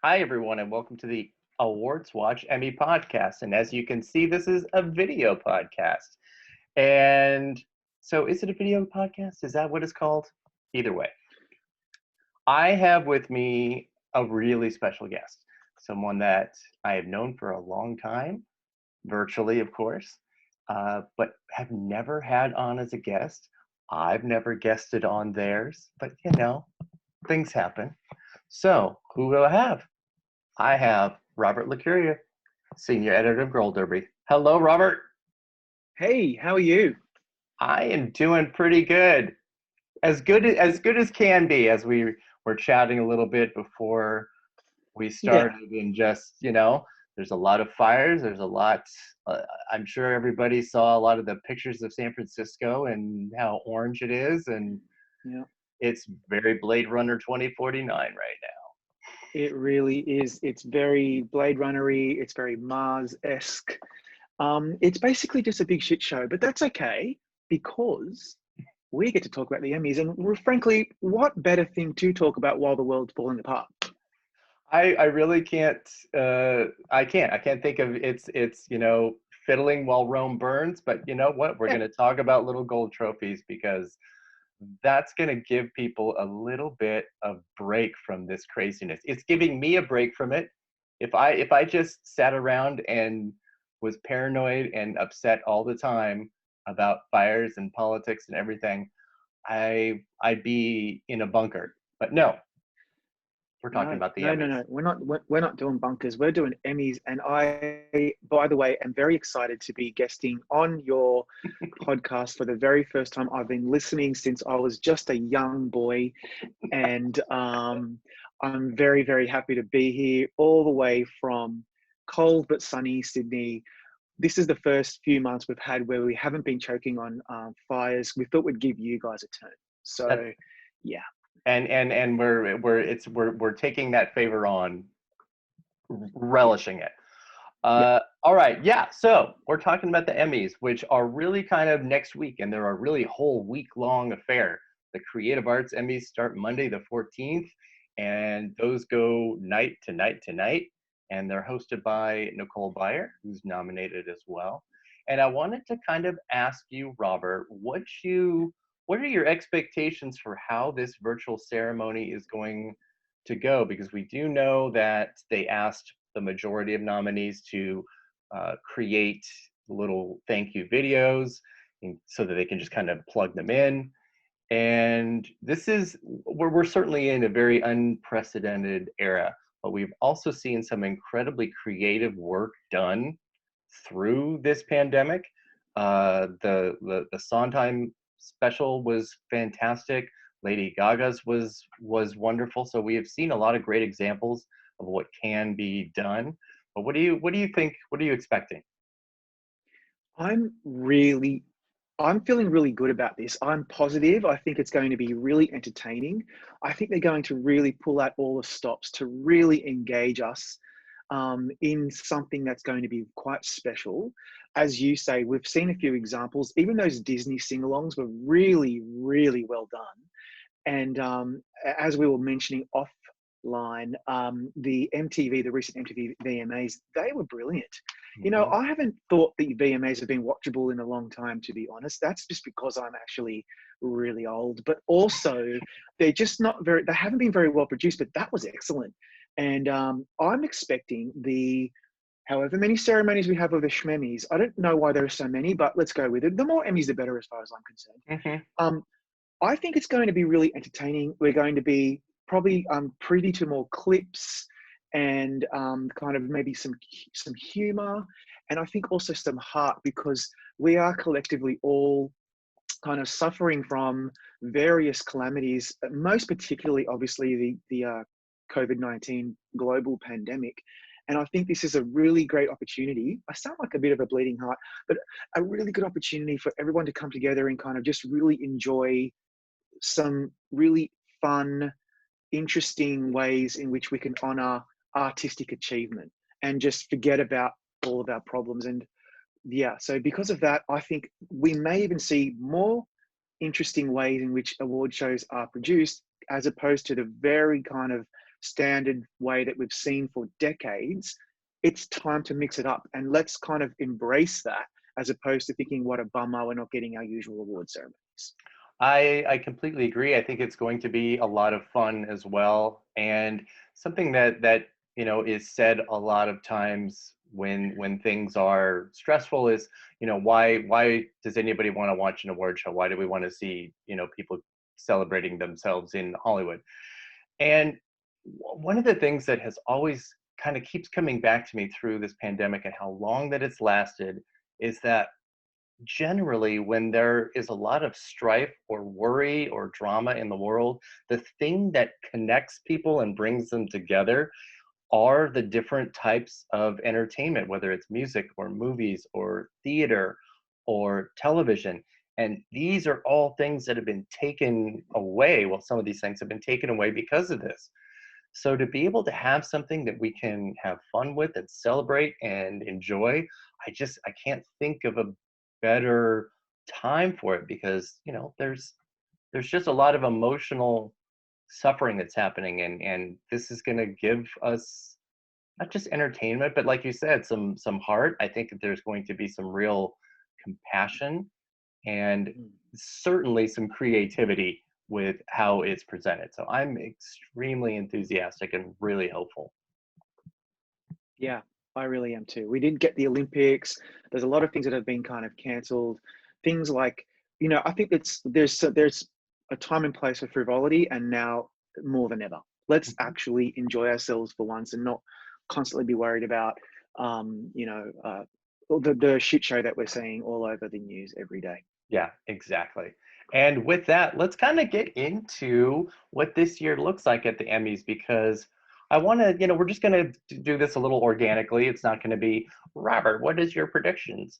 Hi, everyone, and welcome to the Awards Watch Emmy Podcast. And as you can see, this is a video podcast. And so, is it a video podcast? Is that what it's called? Either way, I have with me a really special guest, someone that I have known for a long time, virtually, of course, but have never had on as a guest. I've never guested on theirs, but things happen. So, who do I have? I have Robert Licuria, senior editor of GoldDerby. Hello, Robert. Hey, how are you? I am doing pretty good. As good as can be, as we were chatting a little bit before we Yeah, started, and just, there's a lot of fires. There's a lot, I'm sure everybody saw a lot of the pictures of San Francisco and how orange it is, and yeah, it's very Blade Runner 2049 right now. it really is. It's very Blade Runner-y. It's very Mars-esque. It's basically just a big shit show, but that's okay because we get to talk about the Emmys. And frankly, what better thing to talk about while the world's falling apart? I really can't. I can't think of it's fiddling while Rome burns. But you know what? We're Yeah, going to talk about little gold trophies because that's going to give people a little bit of break from this craziness. It's giving me a break from it. If I just sat around and was paranoid and upset all the time about fires and politics and everything, I'd be in a bunker. But no, we're talking no, about the no, no, Emmys. no. We're not doing bunkers. We're doing Emmys. And I, by the way, am very excited to be guesting on your podcast for the very first time. I've been listening since I was just a young boy, and I'm very, very happy to be here all the way from cold but sunny Sydney. This is the first few months we've had where we haven't been choking on fires. We thought we'd give you guys a turn. That So, yeah. and we're taking that favor on, relishing it. Yeah. All right, yeah. So we're talking about the Emmys, which are really kind of next week, and they're a really whole week-long affair. The Creative Arts Emmys start Monday the 14th, and those go night to night to night, and they're hosted by Nicole Byer, who's nominated as well. And I wanted to kind of ask you, Robert, what are your expectations for how this virtual ceremony is going to go? Because we do know that they asked the majority of nominees to create little thank you videos so that they can just kind of plug them in. And this is, we're certainly in a very unprecedented era, but we've also seen some incredibly creative work done through this pandemic. The Sondheim special was fantastic. Lady Gaga's was wonderful. So we have seen a lot of great examples of what can be done. But what do you think? What are you expecting? I'm really, I'm feeling really good about this. I'm positive. I think it's going to be really entertaining. I think they're going to really pull out all the stops to really engage us in something that's going to be quite special. As you say, we've seen a few examples. Even those Disney sing-alongs were really, really well done. And as we were mentioning offline, the recent MTV VMAs, they were brilliant. You know, Mhm. I haven't thought the VMAs have been watchable in a long time, to be honest. That's just because I'm actually really old. But also, they haven't been very well produced, but that was excellent. And I'm expecting however many ceremonies we have of the Shmemmys, I don't know why there are so many, but let's go with it. The more Emmys, the better, as far as I'm concerned. Mhm. Um, I think it's going to be really entertaining. We're going to be probably privy to more clips and kind of maybe some humor, and I think also some heart, because we are collectively all kind of suffering from various calamities, most particularly, obviously, the COVID-19 global pandemic. And I think this is a really great opportunity. I sound like a bit of a bleeding heart, but a really good opportunity for everyone to come together and kind of just really enjoy some really fun, interesting ways in which we can honor artistic achievement and just forget about all of our problems. And yeah, so because of that, I think we may even see more interesting ways in which award shows are produced, as opposed to the very kind of standard way that we've seen for decades. It's time to mix it up, and let's kind of embrace that, as opposed to thinking, what a bummer, we're not getting our usual award ceremonies. I completely agree. I think it's going to be a lot of fun as well, and something that is said a lot of times when things are stressful is, why does anybody want to watch an award show? Why do we want to see people celebrating themselves in Hollywood? And one of the things that has always kind of keeps coming back to me through this pandemic and how long that it's lasted is that generally when there is a lot of strife or worry or drama in the world, the thing that connects people and brings them together are the different types of entertainment, whether it's music or movies or theater or television. And these are all things that have been taken away. Well, some of these things have been taken away because of this. So to be able to have something that we can have fun with and celebrate and enjoy, I can't think of a better time for it, because there's just a lot of emotional suffering that's happening, and this is going to give us not just entertainment, but like you said, some heart. I think that there's going to be some real compassion and certainly some creativity with how it's presented. So I'm extremely enthusiastic and really hopeful. Yeah, I really am too. We didn't get the Olympics. There's a lot of things that have been kind of cancelled. Things like, I think there's a time and place for frivolity, and now more than ever, let's actually enjoy ourselves for once and not constantly be worried about, the shit show that we're seeing all over the news every day. Yeah, exactly. And with that, let's kind of get into what this year looks like at the Emmys, because I want to, we're just going to do this a little organically. It's not going to be, Robert, what is your predictions?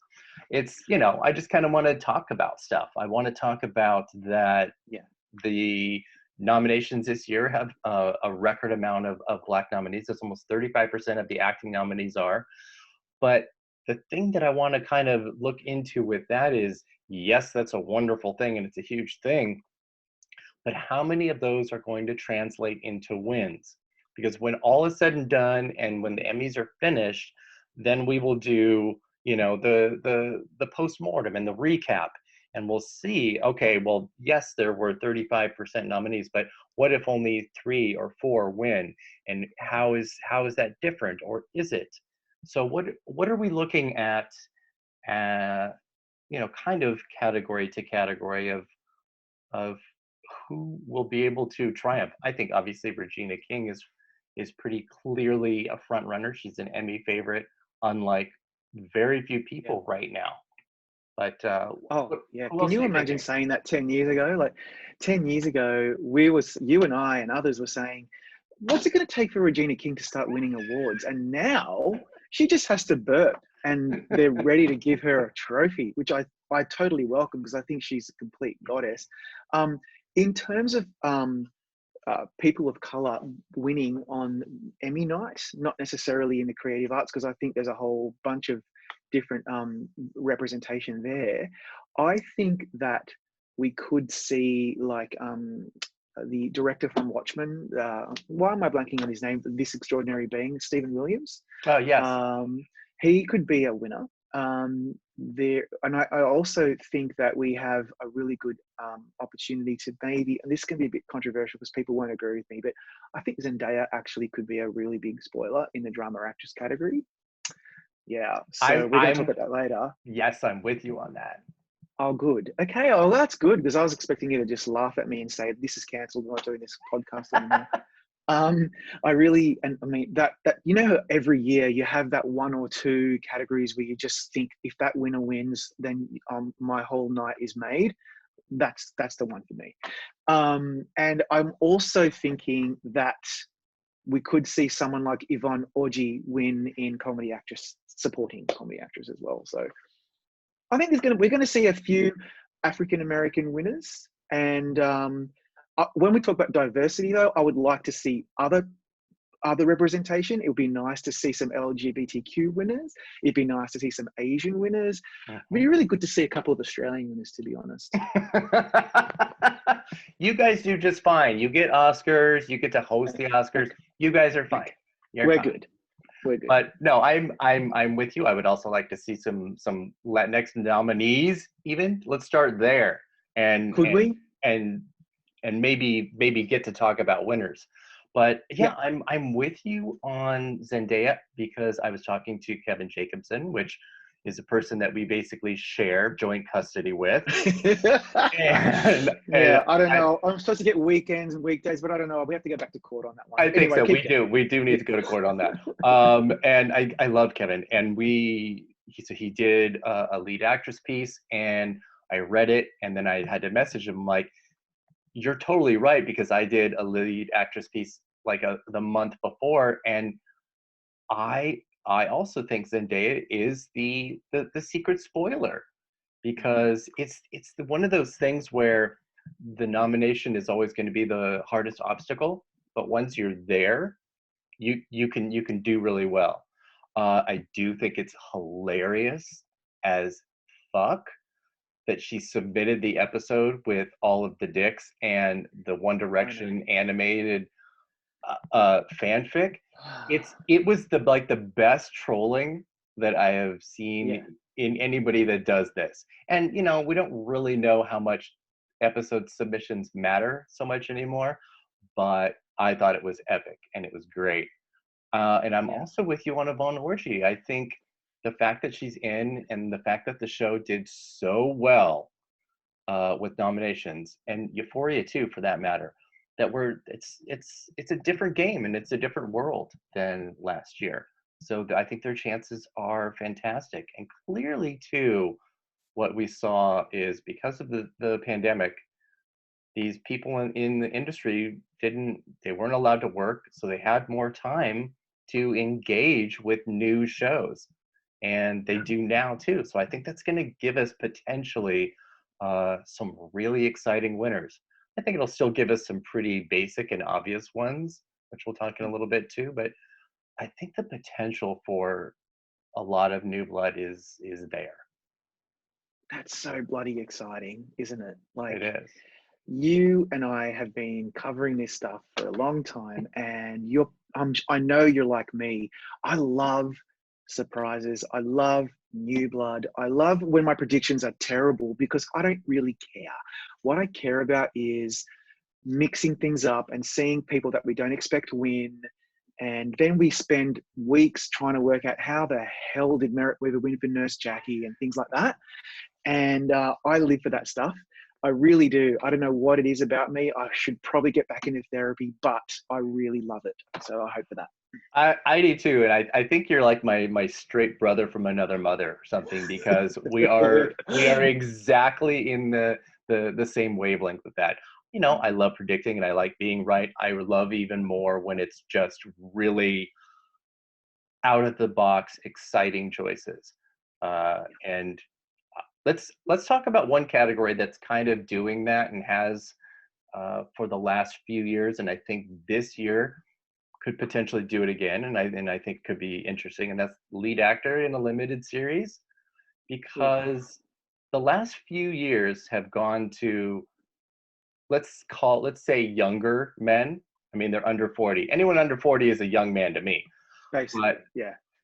It's, I just kind of want to talk about stuff. I want to talk about that. Yeah. The nominations this year have a record amount of Black nominees. That's almost 35% of the acting nominees are. But the thing that I want to kind of look into with that is, yes, that's a wonderful thing and it's a huge thing, but how many of those are going to translate into wins? Because when all is said and done and when the Emmys are finished, then we will do, the postmortem and the recap, and we'll see, okay, well, yes, there were 35% nominees, but what if only 3 or 4 win? And how is that different, or is it? So what are we looking at, kind of category to category of who will be able to triumph? I think obviously Regina King is pretty clearly a front runner. She's an Emmy favorite, unlike very few people right now. But can you imagine saying that 10 years ago? Like 10 years ago, you and I and others were saying, what's it going to take for Regina King to start winning awards? And now she just has to burp and they're ready to give her a trophy, which I totally welcome, because I think she's a complete goddess. In terms of people of color winning on Emmy night, not necessarily in the creative arts, because I think there's a whole bunch of different representation there. I think that we could see, like, the director from Watchmen, why am I blanking on his name? This Extraordinary Being, Stephen Williams. Oh, yes. He could be a winner. And I also think that we have a really good opportunity to maybe, and this can be a bit controversial because people won't agree with me, but I think Zendaya actually could be a really big spoiler in the drama actress category. Yeah, so we're going to talk about that later. Yes, I'm with you on that. Oh, good. Okay, oh, that's good, because I was expecting you to just laugh at me and say, this is cancelled, we're not doing this podcast anymore. That every year you have that 1 or 2 categories where you just think, if that winner wins, then my whole night is made. That's the one for me. And I'm also thinking that we could see someone like Yvonne Orji win in supporting comedy actress as well. So I think we're going to see a few African American winners. And when we talk about diversity, though, I would like to see other representation. It would be nice to see some LGBTQ winners. It'd be nice to see some Asian winners. It'd be really good to see a couple of Australian winners, to be honest. You guys do just fine. You get Oscars. You get to host the Oscars. You guys are fine. You're We're fine. good. We're good. But no, I'm with you. I would also like to see some Latinx nominees. Even let's start there, and Could we? and maybe get to talk about winners. But yeah, I'm with you on Zendaya because I was talking to Kevin Jacobson, which is a person that we basically share joint custody with. And I don't know. I'm supposed to get weekends and weekdays, but I don't know. We have to go back to court on that one. I think Anyway, so. keep going. We do need to go to court on that. And I love Kevin, and he did a lead actress piece, and I read it, and then I had to message him like, you're totally right, because I did a lead actress piece like the month before, and I also think Zendaya is the secret spoiler, because it's one of those things where the nomination is always going to be the hardest obstacle, but once you're there, you can do really well. I do think it's hilarious as fuck that she submitted the episode with all of the dicks and the One Direction animated fanfic. It was the best trolling that I have seen in anybody that does this. And we don't really know how much episode submissions matter so much anymore, but I thought it was epic and it was great. And I'm also with you on Yvonne Orji. I think the fact that she's in, and the fact that the show did so well with nominations, and Euphoria too, for that matter, that it's a different game and it's a different world than last year. So I think their chances are fantastic. And clearly too, what we saw is because of the pandemic, these people in the industry they weren't allowed to work, so they had more time to engage with new shows, and they do now too. So I think that's going to give us potentially some really exciting winners. I think it'll still give us some pretty basic and obvious ones, which we'll talk in a little bit too, but I think the potential for a lot of new blood is there. That's so bloody exciting, isn't it? Like, it is. You and I have been covering this stuff for a long time, and I know you're like me. I love surprises. I love new blood. I love when my predictions are terrible, because I don't really care. What I care about is mixing things up and seeing people that we don't expect win. And then we spend weeks trying to work out how the hell did Merritt Weaver win for Nurse Jackie and things like that. And I live for that stuff. I really do. I don't know what it is about me. I should probably get back into therapy, but I really love it. So I hope for that. I do too, and I think you're like my straight brother from another mother or something, because we are exactly in the same wavelength with that. I love predicting and I like being right. I love even more when it's just really out of the box, exciting choices. And let's talk about one category that's kind of doing that and has for the last few years, and I think this year could potentially do it again, and I think could be interesting, and that's lead actor in a limited series, because the last few years have gone to, let's say, younger men. I mean, they're under 40. Anyone under 40 is a young man to me. Basically, but,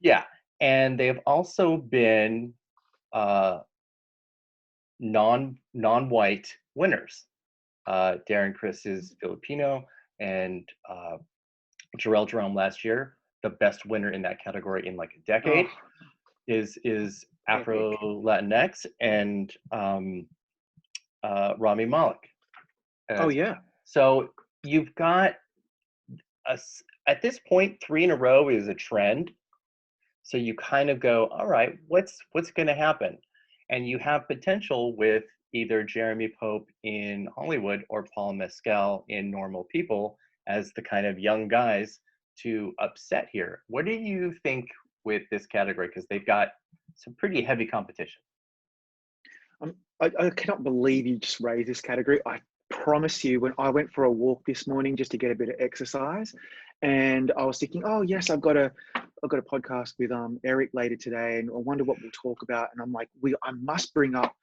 yeah. And they've also been non-white winners. Darren Criss is Filipino, and Jarrell Jerome last year, the best winner in that category in like a decade, is Afro Latinx, and Rami Malek. So you've got at this point 3 in a row is a trend. So you kind of go, all right, what's going to happen? And you have potential with either Jeremy Pope in Hollywood or Paul Mescal in Normal People as the kind of young guys to upset here. What do you think with this category? Because they've got some pretty heavy competition. I cannot believe you just raised this category. I promise you, when I went for a walk this morning just to get a bit of exercise, and I was thinking, oh yes, I've got a podcast with Eric later today, and I wonder what we'll talk about. And I'm like, I must bring up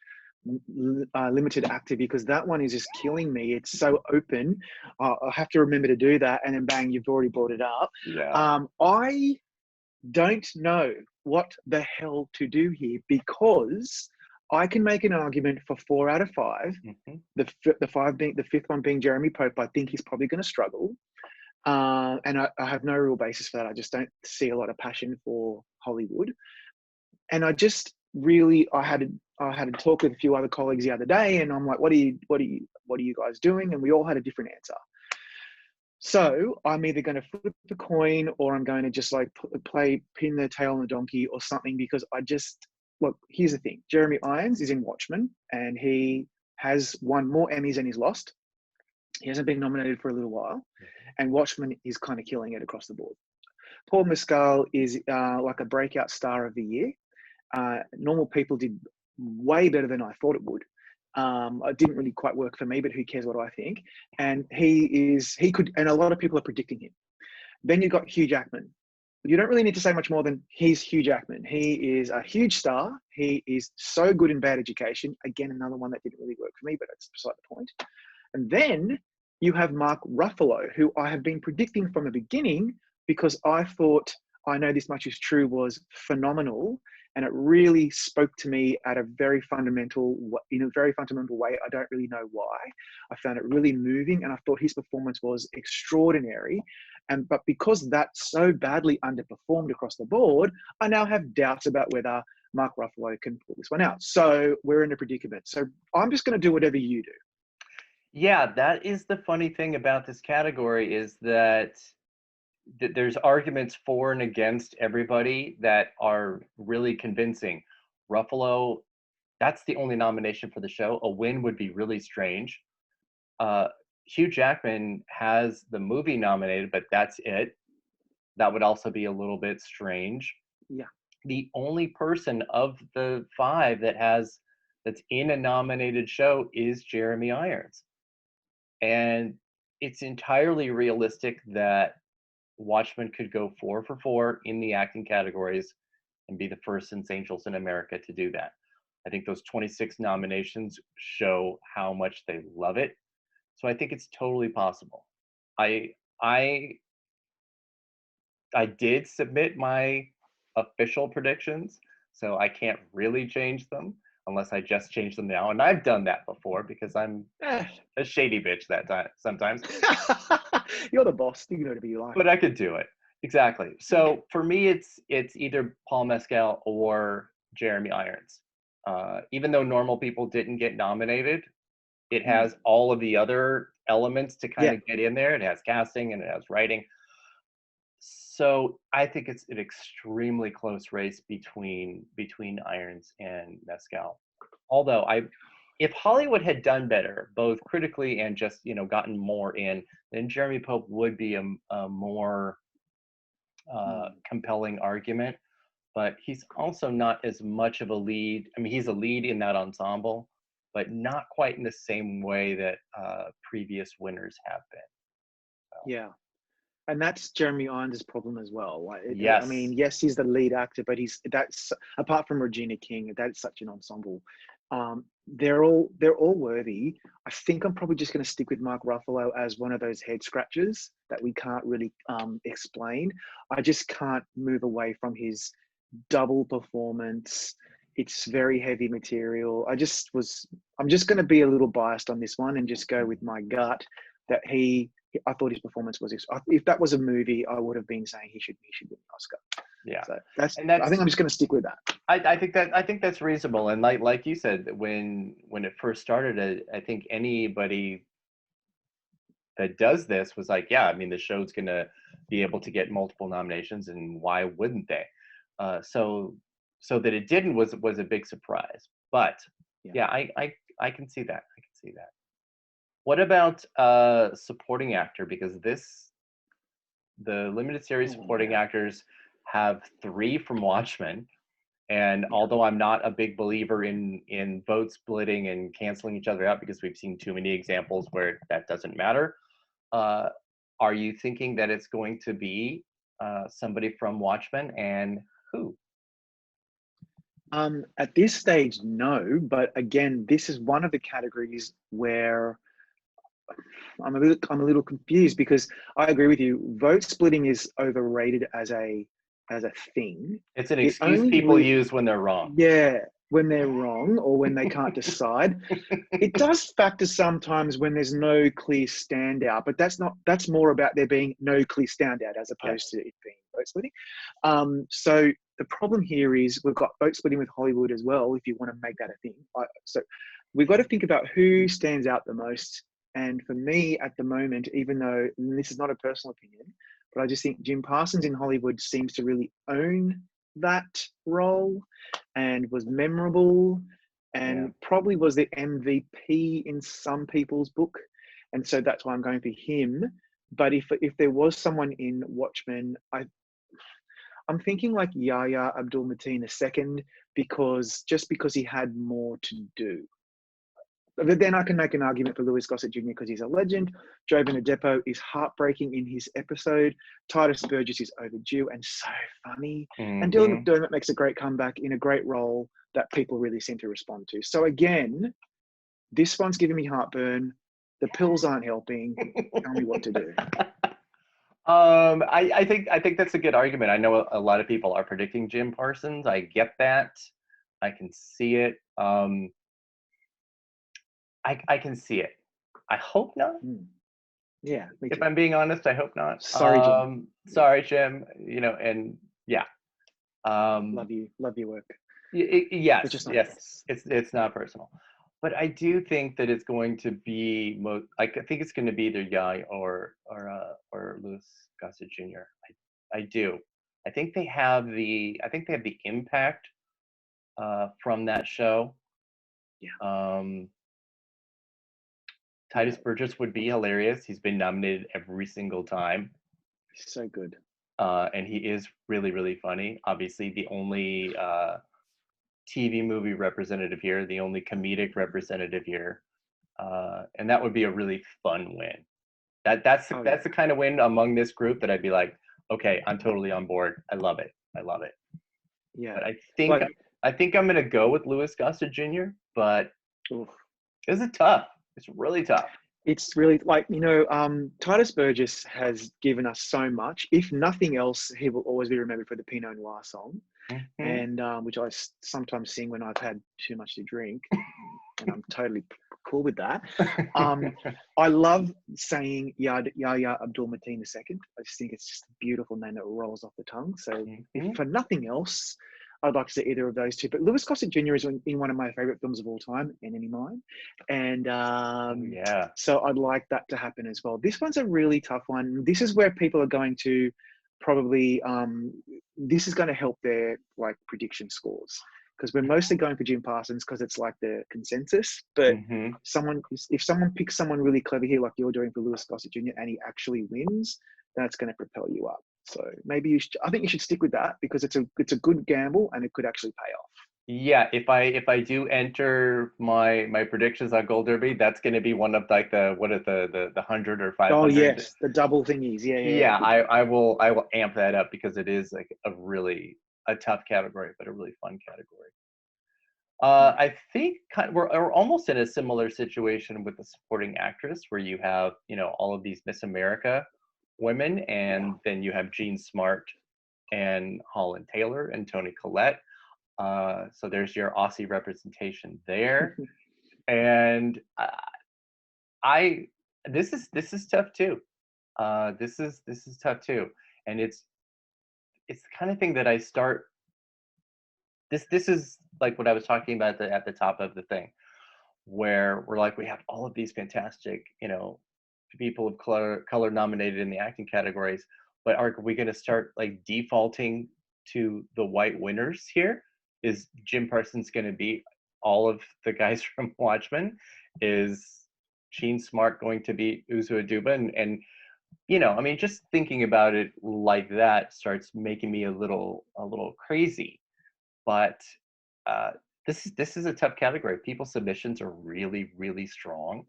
limited actor, because that one is just killing me. It's so open. I have to remember to do that, and then bang, you've already brought it up. Yeah. I don't know what the hell to do here, because I can make an argument for 4 out of 5. Mm-hmm. The fifth one being Jeremy Pope. I think he's probably going to struggle, and I have no real basis for that. I just don't see a lot of passion for Hollywood, and I just really I had a talk with a few other colleagues the other day, and I'm like, what are you guys doing? And we all had a different answer. So I'm either going to flip the coin, or I'm going to just like pin the tail on the donkey or something, because look, here's the thing. Jeremy Irons is in Watchmen, and he has won more Emmys than he's lost. He hasn't been nominated for a little while, and Watchmen is kind of killing it across the board. Paul Mescal is like a breakout star of the year. Normal People did way better than I thought it would. It didn't really quite work for me, but who cares what I think? And and a lot of people are predicting him. Then you've got Hugh Jackman. You don't really need to say much more than he's Hugh Jackman. He is a huge star. He is so good in Bad Education. Again, another one that didn't really work for me, but that's beside the point. And then you have Mark Ruffalo, who I have been predicting from the beginning, because I thought I Know This Much Is True was phenomenal. And it really spoke to me in a very fundamental way. I don't really know why. I found it really moving, and I thought his performance was extraordinary. But because that so badly underperformed across the board, I now have doubts about whether Mark Ruffalo can pull this one out. So we're in a predicament. So I'm just going to do whatever you do. Yeah, that is the funny thing about this category, is that there's arguments for and against everybody that are really convincing. Ruffalo, that's the only nomination for the show. A win would be really strange. Hugh Jackman has the movie nominated, but that's it. That would also be a little bit strange. Yeah. The only person of the 5 that's in a nominated show is Jeremy Irons. And it's entirely realistic that Watchmen could go 4 for 4 in the acting categories and be the first since Angels in America to do that. I think those 26 nominations show how much they love it. So I think it's totally possible. I did submit my official predictions, so I can't really change them unless I just change them now. And I've done that before because I'm a shady bitch that time sometimes. You're the boss. You can do whatever you like. But I could do it. Exactly. So for me, it's either Paul Mescal or Jeremy Irons. Even though Normal People didn't get nominated, it has all of the other elements to kind of get in there. It has casting and it has writing. So I think it's an extremely close race between Irons and Mescal. Although if Hollywood had done better, both critically and just gotten more in, then Jeremy Pope would be a more compelling argument. But he's also not as much of a lead. I mean, he's a lead in that ensemble, but not quite in the same way that previous winners have been. So. Yeah. And that's Jeremy Irons' problem as well. Yes. I mean, yes, he's the lead actor, but that's apart from Regina King, that's such an ensemble. They're all worthy. I think I'm probably just going to stick with Mark Ruffalo as one of those head scratchers that we can't really explain. I just can't move away from his double performance. It's very heavy material. I'm just going to be a little biased on this one and just go with my gut that I thought his performance was. If that was a movie, I would have been saying he should win an Oscar. Yeah, so I think I'm just going to stick with that. I think that's reasonable, and like you said, when it first started, I think anybody that does this was like, yeah, I mean, the show's going to be able to get multiple nominations, and why wouldn't they? So that it didn't was a big surprise. But yeah, I can see that. I can see that. What about supporting actor? Because the limited series supporting actors have 3 from Watchmen. And although I'm not a big believer in vote splitting and canceling each other out, because we've seen too many examples where that doesn't matter, are you thinking that it's going to be somebody from Watchmen, and who? At this stage, no. But again, this is one of the categories where I'm a little confused, because I agree with you. Vote splitting is overrated as a thing. It's an It excuse only people use when they're wrong. Yeah, when they're wrong or when they can't decide. It does factor sometimes when there's no clear standout, but that's more about there being no clear standout as opposed to it being vote splitting. So the problem here is we've got vote splitting with Hollywood as well, if you want to make that a thing. So we've got to think about who stands out the most. And for me at the moment, even though this is not a personal opinion, but I just think Jim Parsons in Hollywood seems to really own that role and was memorable and probably was the MVP in some people's book. And so that's why I'm going for him. But if there was someone in Watchmen, I'm thinking like Yahya Abdul-Mateen II, because he had more to do. But then I can make an argument for Louis Gossett Jr. because he's a legend. Joe Benedepo is heartbreaking in his episode. Titus Burgess is overdue and so funny. Mm-hmm. And Dylan McDermott makes a great comeback in a great role that people really seem to respond to. So again, this one's giving me heartburn. The pills aren't helping. Tell me what to do. I think that's a good argument. I know a lot of people are predicting Jim Parsons. I get that. I can see it. I can see it. I hope not. Yeah. If I'm being honest, I hope not. Sorry, Jim. Sorry, Jim. And yeah. Love your work. Yes. It's not personal, but I do think that it's going to be I think it's going to be either Yai or Louis Gossett Jr. I do. I think they have the impact from that show. Yeah. Titus Burgess would be hilarious. He's been nominated every single time. So good. And he is really, really funny. Obviously, the only TV movie representative here, the only comedic representative here. And that would be a really fun win. That's the kind of win among this group that I'd be like, okay, I'm totally on board. I love it. Yeah. But I think I'm gonna go with Louis Gossett Jr. But this is tough. It's really tough. It's really Titus Burgess has given us so much. If nothing else, he will always be remembered for the Pinot Noir song, and which I sometimes sing when I've had too much to drink, and I'm totally cool with that. I love saying Yahya Abdul-Mateen II. I just think it's just a beautiful name that rolls off the tongue. So if for nothing else, I'd like to see either of those two. But Louis Gossett Jr. is in one of my favorite films of all time, Enemy Mine. And so I'd like that to happen as well. This one's a really tough one. This is where people are going to probably, this is going to help their prediction scores, because we're mostly going for Jim Parsons because it's like the consensus. But if someone picks someone really clever here, like you're doing for Louis Gossett Jr., and he actually wins, that's going to propel you up. So maybe I think you should stick with that, because it's a good gamble and it could actually pay off. Yeah, if I do enter my predictions on Gold Derby, that's going to be one of the 100 or 500. Oh yes, the double thingies. Yeah. I will amp that up, because it is like a tough category, but a really fun category. I think we're almost in a similar situation with the supporting actress, where you have all of these Miss America women, and then you have Jean Smart and Holland Taylor and Toni Collette. So there's your Aussie representation there. And this is tough too. This is tough too. And it's the kind of thing that I start. This is like what I was talking about at the top of the thing, where we have all of these fantastic, people of color nominated in the acting categories, but are we going to start defaulting to the white winners here? Is Jim Parsons going to beat all of the guys from Watchmen? Is Jean Smart going to beat Uzo Aduba? And just thinking about it like that starts making me a little crazy. But this is a tough category. People's submissions are really, really strong.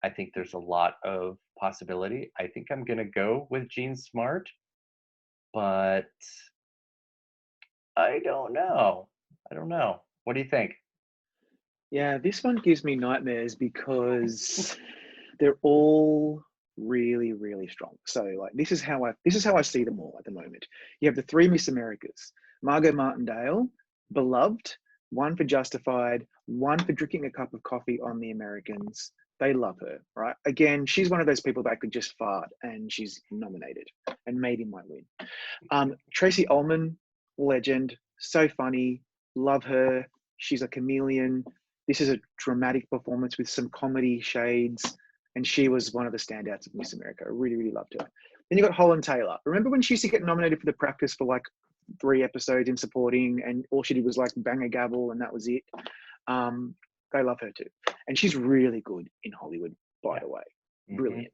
I think there's a lot of possibility. I think I'm going to go with Jean Smart, but I don't know. I don't know. What do you think? Yeah, this one gives me nightmares because they're all really, really strong. So like this is how I see them all at the moment. You have the three Miss Americas: Margot Martindale, beloved, one for Justified, one for drinking a cup of coffee on the Americans. They love her, right? Again, she's one of those people that could just fart and she's nominated and maybe might win. Tracy Ullman, legend, so funny, love her. She's a chameleon. This is a dramatic performance with some comedy shades, and she was one of the standouts of Miss America. I really, really loved her. Then you got Holland Taylor. Remember when she used to get nominated for The Practice for like 3 episodes in supporting, and all she did was like bang a gavel, and that was it. They love her too, and she's really good in Hollywood, by the way. Brilliant.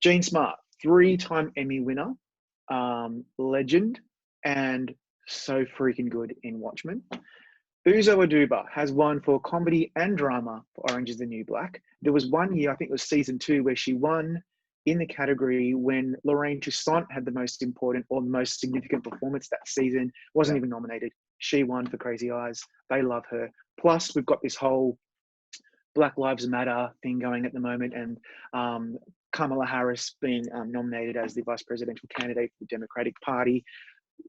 Jean Smart, 3-time Emmy winner, legend, and so freaking good in Watchmen. Uzo Aduba has won for comedy and drama for Orange is the New Black. There was one year, I think it was season 2, where she won in the category when Lorraine Toussaint had the most important or the most significant performance that season, wasn't even nominated. She won for Crazy Eyes. They love her. Plus, we've got this whole Black Lives Matter thing going at the moment, and Kamala Harris being nominated as the vice presidential candidate for the Democratic Party.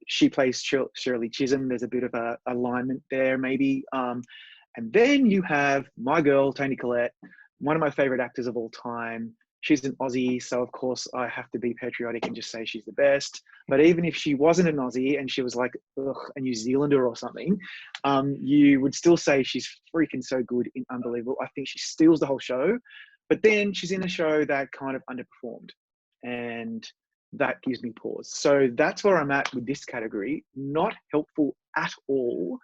She plays Shirley Chisholm. There's a bit of a alignment there, maybe. And then you have my girl, Toni Collette, one of my favorite actors of all time. She's an Aussie, so of course I have to be patriotic and just say she's the best. But even if she wasn't an Aussie and she was like a New Zealander or something, you would still say she's freaking so good in Unbelievable. I think she steals the whole show. But then she's in a show that kind of underperformed, and that gives me pause. So that's where I'm at with this category. Not helpful at all,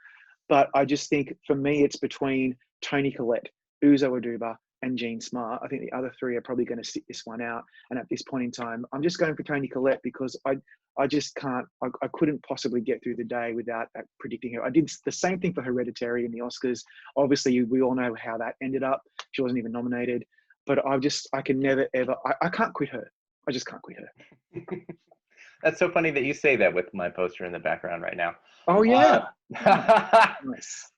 but I just think for me it's between Toni Collette, Uzo Aduba, and Jean Smart. I think the other 3 are probably going to sit this one out. And at this point in time, I'm just going for Toni Collette because I just can't, I couldn't possibly get through the day without predicting her. I did the same thing for Hereditary in the Oscars. Obviously, we all know how that ended up. She wasn't even nominated. But I can never, ever, I can't quit her. I just can't quit her. That's so funny that you say that with my poster in the background right now. Oh, yeah. Nice.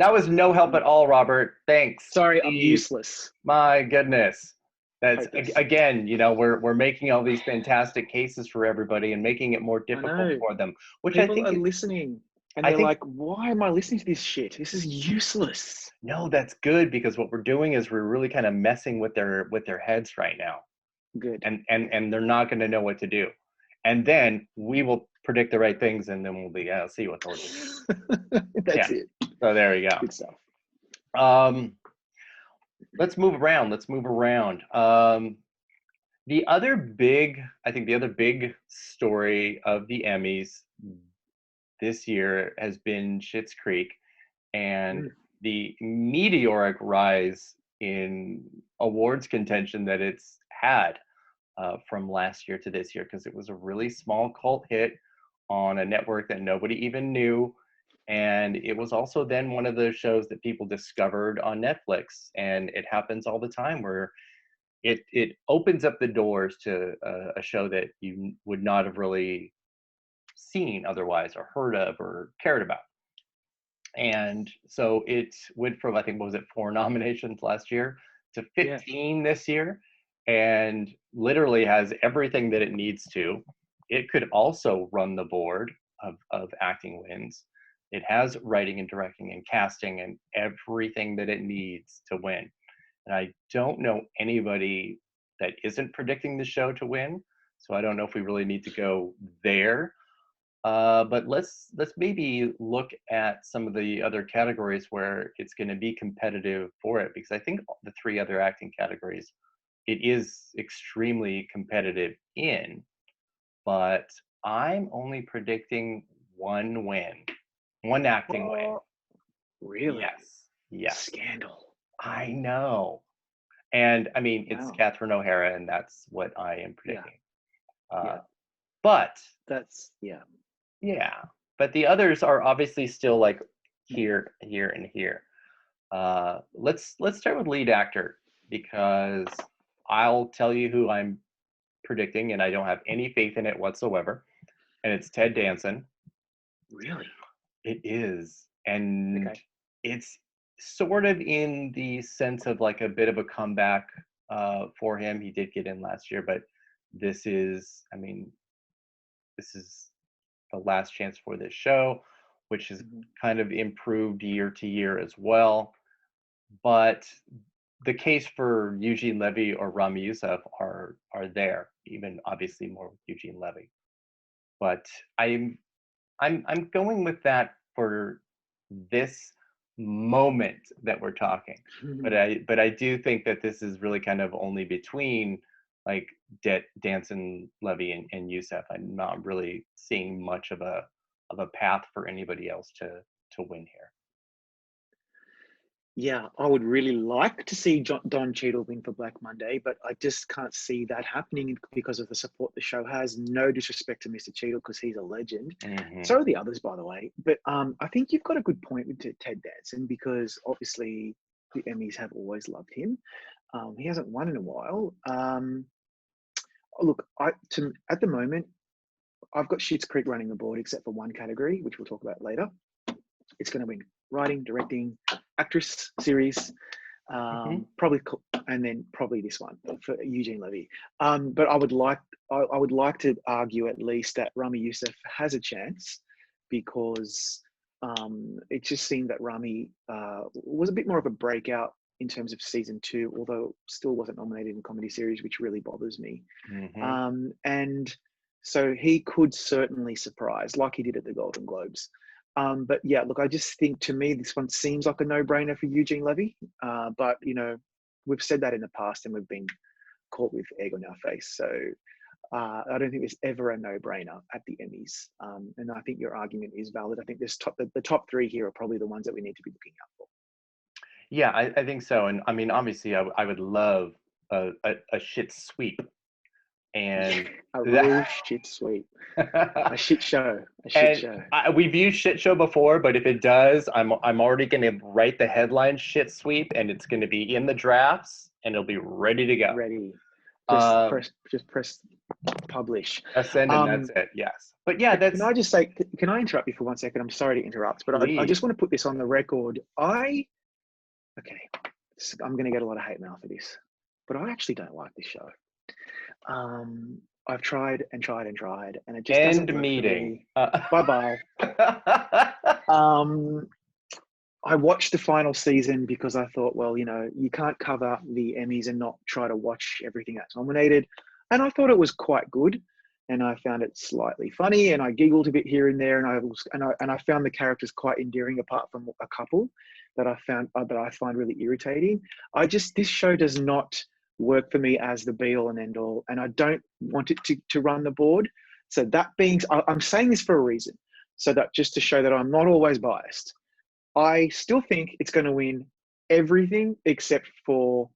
That was no help at all, Robert. Thanks. Sorry, I'm useless. My goodness. That's again, we're making all these fantastic cases for everybody and making it more difficult for them. Which people I think are listening, and they're like, "Why am I listening to this shit? This is useless." No, that's good, because what we're doing is we're really kind of messing with their heads right now. Good. And they're not going to know what to do. And then we will predict the right things, and then we'll be, see what they'll do. That's it. So there we go. Good stuff. Let's move around. The other big story of the Emmys this year has been Schitt's Creek and the meteoric rise in awards contention that it's had from last year to this year, because it was a really small cult hit on a network that nobody even knew. And it was also then one of the shows that people discovered on Netflix. And it happens all the time where it opens up the doors to a show that you would not have really seen otherwise, or heard of, or cared about. And so it went from, I think, what was it, 4 nominations last year to 15 this year, and literally has everything that it needs to. It could also run the board of acting wins. It has writing and directing and casting and everything that it needs to win. And I don't know anybody that isn't predicting the show to win. So I don't know if we really need to go there. But let's maybe look at some of the other categories where it's going to be competitive for it, because I think the 3 other acting categories, it is extremely competitive in, but I'm only predicting 1 win, 1 acting win. Really? Yes. Scandal. I know. And I mean, it's Catherine O'Hara, and that's what I am predicting. But that's yeah, but the others are obviously still like here, and here. Let's start with lead actor, because I'll tell you who I'm predicting, and I don't have any faith in it whatsoever. And it's Ted Danson. Really? It is. and Okay. it's sort of in the sense of like a bit of a comeback for him. He did get in last year, but this is, I mean, this is the last chance for this show, which has Mhm. kind of improved year to year as well. But the case for Eugene Levy or Rami Youssef are there, even obviously more with Eugene Levy. But I'm going with that for this moment that we're talking. But I do think that this is really kind of only between like Danson, Levy, and Youssef. I'm not really seeing much of a path for anybody else to win here. Yeah, I would really like to see Don Cheadle win for Black Monday, but I just can't see that happening because of the support the show has. No disrespect to Mr. Cheadle because he's a legend. Mm-hmm. So are the others, by the way. But I think you've got a good point with Ted Danson because obviously the Emmys have always loved him. He hasn't won in a while. Look, at the moment, I've got Schitt's Creek running the board except for one category, which we'll talk about later. It's going to win writing, directing, actress, series, probably, and then probably this one for Eugene Levy. But I would like to argue at least that Rami Youssef has a chance because it just seemed that Rami was a bit more of a breakout in terms of season 2, although still wasn't nominated in comedy series, which really bothers me. Mm-hmm. And so he could certainly surprise, like he did at the Golden Globes. But yeah, look, I just think to me, this one seems like a no-brainer for Eugene Levy. But, you know, we've said that in the past and we've been caught with egg on our face. So I don't think there's ever a no-brainer at the Emmys. And I think your argument is valid. I think there's the top 3 here are probably the ones that we need to be looking out for. Yeah, I think so. And I mean, obviously, I would love a shit sweep. And a real shit sweep. A shit show. A shit show. We've used shit show before, but if it does, I'm already going to write the headline shit sweep, and it's going to be in the drafts, and it'll be ready to go. Ready. Just press publish. Ascend, and that's it. Yes, but yeah, that's. Can I just say? Can I interrupt you for 1 second? I'm sorry to interrupt, but I just want to put this on the record. I'm going to get a lot of hate mail for this, but I actually don't like this show. I've tried and tried and tried, and it just doesn't work meeting. For me. Bye bye. I watched the final season because I thought, well, you know, you can't cover the Emmys and not try to watch everything that's nominated, and I thought it was quite good, and I found it slightly funny, and I giggled a bit here and there, and I found the characters quite endearing, apart from a couple that I find really irritating. This show does not work for me as the be all and end all, and I don't want it to run the board. So I'm saying this for a reason, so that just to show that I'm not always biased. I still think it's going to win everything except for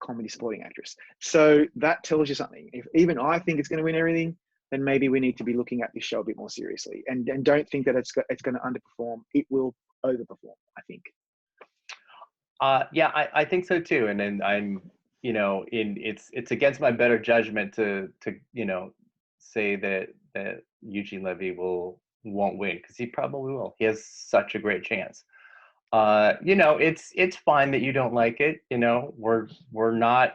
comedy supporting actress. So that tells you something. If even I think it's going to win everything, then maybe we need to be looking at this show a bit more seriously, and don't think that it's going to underperform. It will overperform, I think. Yeah, I think so too. And then I'm, you know, it's against my better judgment to you know, say that Eugene Levy won't win, because he probably will. He has such a great chance. You know, it's fine that you don't like it. You know, we're not.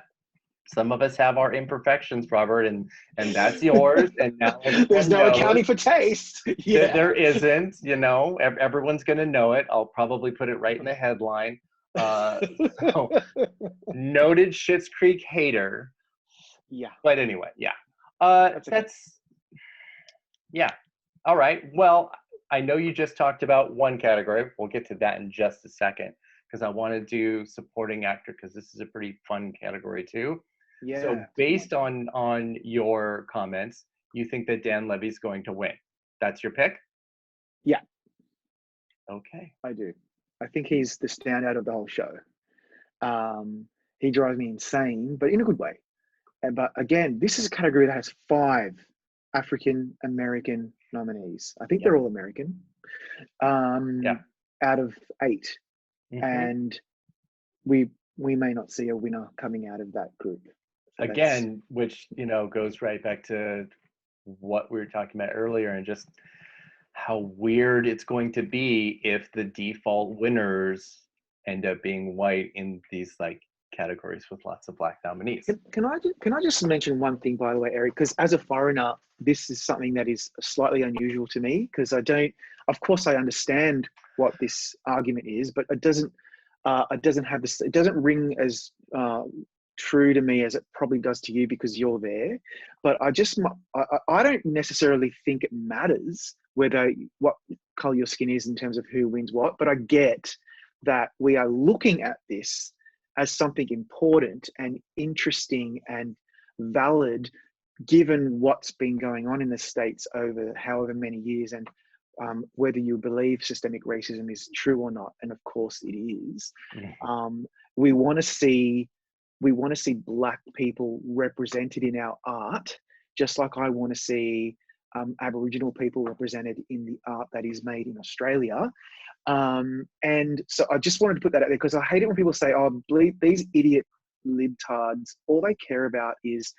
Some of us have our imperfections, Robert, and that's yours. And now there's no accounting for taste. Yeah, there isn't. You know, everyone's gonna know it. I'll probably put it right in the headline. So, noted Schitt's Creek hater. Yeah. But anyway, yeah. That's yeah. All right. Well, I know you just talked about one category. We'll get to that in just a second, because I want to do supporting actor, because this is a pretty fun category too. Yeah. So based on your comments, you think that Dan Levy's going to win. That's your pick? Yeah. Okay. I do. I think he's the standout of the whole show. He drives me insane, but in a good way. But again, this is a category that has 5 African American nominees. I think they're all American. Out of 8. Mm-hmm. And we may not see a winner coming out of that group. So again, which, you know, goes right back to what we were talking about earlier, and just how weird it's going to be if the default winners end up being white in these like categories with lots of black nominees. Can I just mention one thing, by the way, Eric? Because as a foreigner, this is something that is slightly unusual to me, because I don't. Of course, I understand what this argument is, but it doesn't have this. It doesn't ring as true to me as it probably does to you because you're there. But I don't necessarily think it matters whether what color your skin is in terms of who wins what. But I get that we are looking at this as something important and interesting and valid, given what's been going on in the States over however many years, and whether you believe systemic racism is true or not. And of course it is. We want to see black people represented in our art, just like I want to see Aboriginal people represented in the art that is made in Australia. And so I just wanted to put that out there, because I hate it when people say, oh, these idiot libtards, all they care about is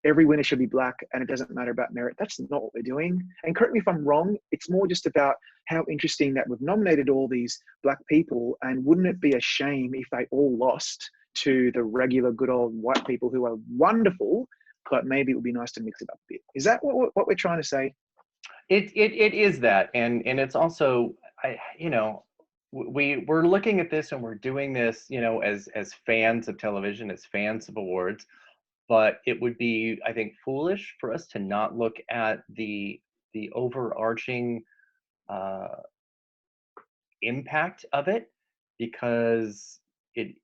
every winner should be black and it doesn't matter about merit. That's not what we're doing. And correct me if I'm wrong, it's more just about how interesting that we've nominated all these black people, and wouldn't it be a shame if they all lost to the regular good old white people who are wonderful, but maybe it would be nice to mix it up a bit. Is that what we're trying to say? It is that, and it's also, we're looking at this and we're doing this, as fans of television, as fans of awards, but it would be, I think, foolish for us to not look at the overarching impact of it, because it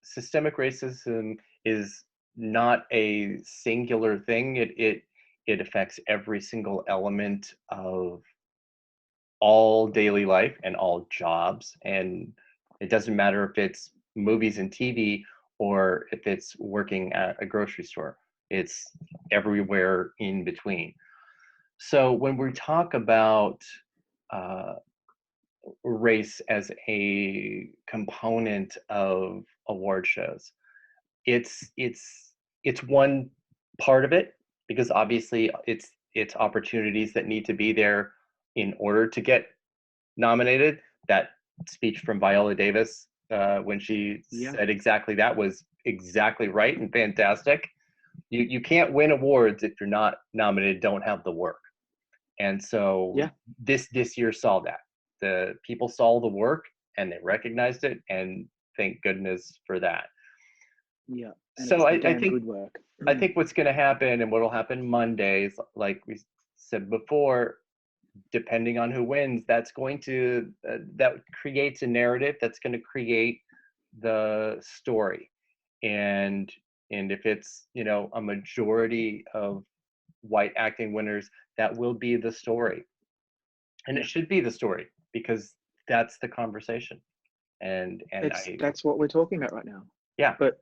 systemic racism is not a singular thing. It affects every single element of all daily life and all jobs. And it doesn't matter if it's movies and TV or if it's working at a grocery store. It's everywhere in between. So when we talk about race as a component of award shows, it's one part of it, because obviously it's opportunities that need to be there in order to get nominated. That speech from Viola Davis when she said exactly that was exactly right and fantastic. You can't win awards if you're not nominated, don't have the work. And so this year saw that. The people saw the work and they recognized it, and thank goodness for that. Yeah. So I think good work. I think what's going to happen, and what will happen Mondays, like we said before, depending on who wins, that's going to that creates a narrative that's going to create the story. And if it's a majority of white acting winners, that will be the story, and it should be the story, because that's the conversation. And that's what we're talking about right now. Yeah. But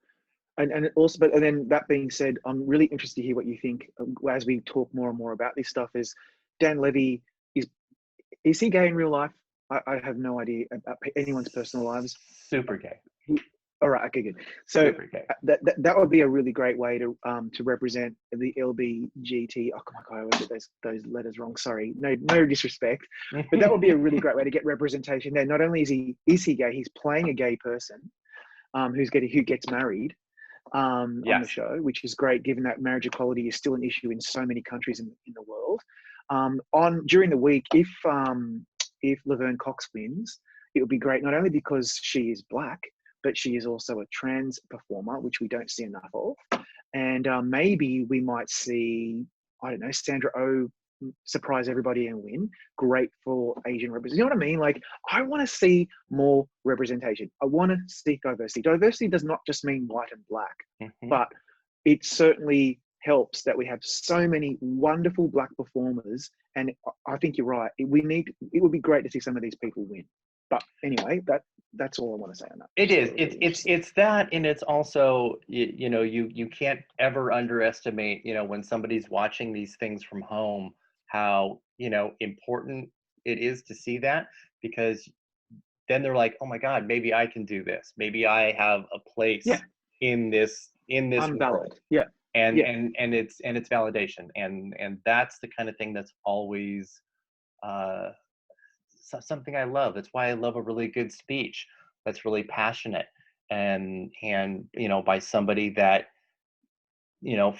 then that being said, I'm really interested to hear what you think as we talk more and more about this stuff. Is Dan Levy, is he gay in real life? I have no idea about anyone's personal lives. Super gay. All right, okay, good. So that would be a really great way to represent the LBGT. Oh my God, I always get those letters wrong. Sorry, no disrespect, but that would be a really great way to get representation there. Not only is he gay, he's playing a gay person who gets married on the show, which is great, given that marriage equality is still an issue in so many countries in the world. During the week, if Laverne Cox wins, it would be great, not only because she is black, but she is also a trans performer, which we don't see enough of. And maybe we might see, I don't know, Sandra Oh surprise everybody and win. Great for Asian representation. You know what I mean? Like, I want to see more representation. I want to see diversity. Diversity does not just mean white and black, but it certainly helps that we have so many wonderful black performers. And I think you're right. It would be great to see some of these people win. But anyway, that's all I want to say on that. It is. It's that, and it's also you can't ever underestimate when somebody's watching these things from home, how important it is to see that, because then they're like, oh my God, maybe I can do this. Maybe I have a place in this world. Yeah. And it's validation, and that's the kind of thing that's always something I love. That's why I love a really good speech that's really passionate and by somebody that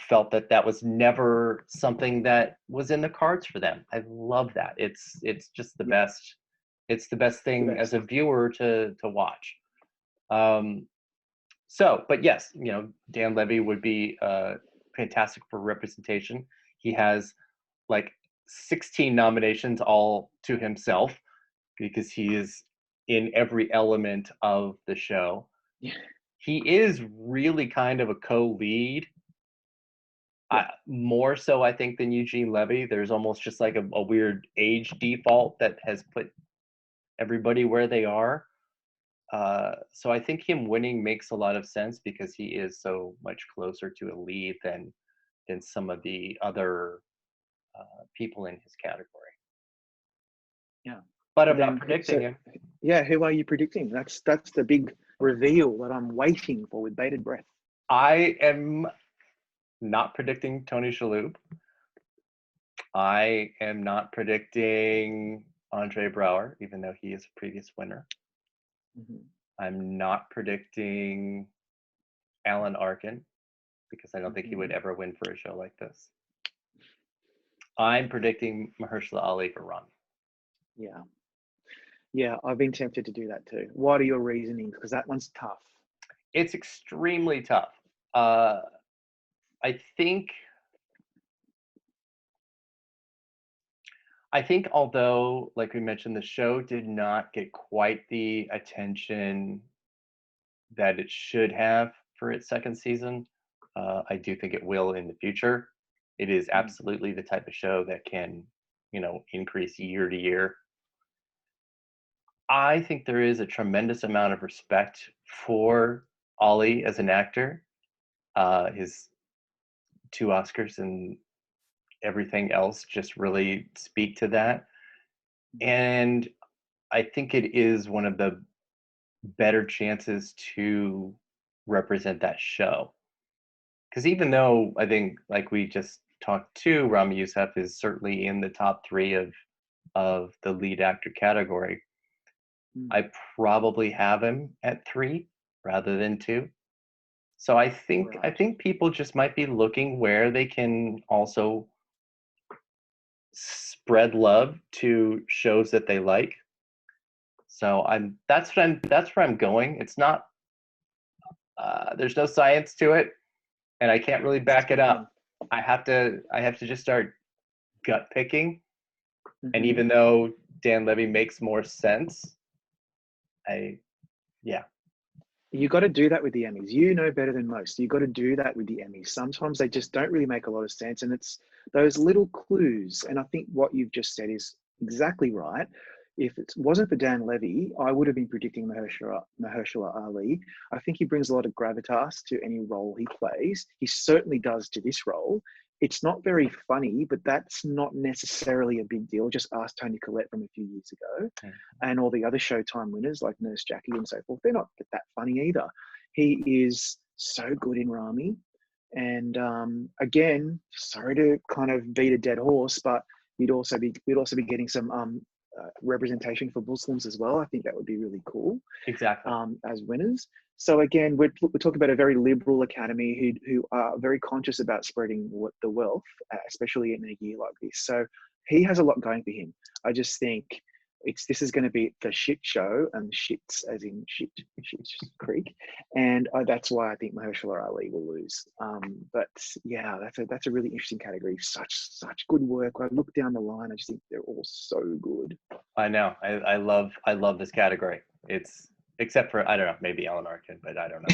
felt that that was never something that was in the cards for them. I love that. It's just the best. It's the best thing as a viewer to watch. But yes, Dan Levy would be fantastic for representation. He has like 16 nominations all to himself because he is in every element of the show. Yeah. He is really kind of a co-lead. More so, I think, than Eugene Levy. There's almost just like a weird age default that has put everybody where they are. So I think him winning makes a lot of sense because he is so much closer to a lead than some of the other people in his category. Yeah. But I'm not predicting him. Yeah, who are you predicting? That's the big reveal that I'm waiting for with bated breath. I am not predicting Tony Shalhoub. I am not predicting Andre Braugher, even though he is a previous winner. Mm-hmm. I'm not predicting Alan Arkin because I don't think he would ever win for a show like this. I'm predicting Mahershala Ali for Rami. Yeah, I've been tempted to do that too. What are your reasonings? Because that one's tough. It's extremely tough. I think although, like we mentioned, the show did not get quite the attention that it should have for its second season, I do think it will in the future. It is absolutely the type of show that can, increase year to year. I think there is a tremendous amount of respect for Ali as an actor. His 2 Oscars and everything else just really speak to that. And I think it is one of the better chances to represent that show. Because even though I think, like we just talked to, Rami Youssef is certainly in the top 3 of the lead actor category, I probably have him at 3 rather than 2. So I think people just might be looking where they can also spread love to shows that they like. So that's where I'm going. It's not there's no science to it, and I can't really back it up. I have to just start gut picking. And even though Dan Levy makes more sense, you got to do that with the Emmys. You know better than most. You got to do that with the Emmys. Sometimes they just don't really make a lot of sense, and it's those little clues. And I think what you've just said is exactly right. If it wasn't for Dan Levy, I would have been predicting Mahershala Ali. I think he brings a lot of gravitas to any role he plays. He certainly does to this role. It's not very funny, but that's not necessarily a big deal. Just ask Toni Collette from a few years ago, and all the other Showtime winners like Nurse Jackie and so forth. They're not that funny either. He is so good in Rami. And again, sorry to kind of beat a dead horse, but we'd also be getting some representation for Muslims as well. I think that would be really cool. Exactly. As winners. So again, we're talking about a very liberal academy who are very conscious about spreading the wealth, especially in a year like this. So he has a lot going for him. I just think this is going to be the shit show, and shits as in shit creek, and that's why I think Mahershala Ali will lose. But yeah, that's a really interesting category. Such good work. When I look down the line, I just think they're all so good. I know. I love this category. It's except for, I don't know, maybe Alan Arkin, but I don't know.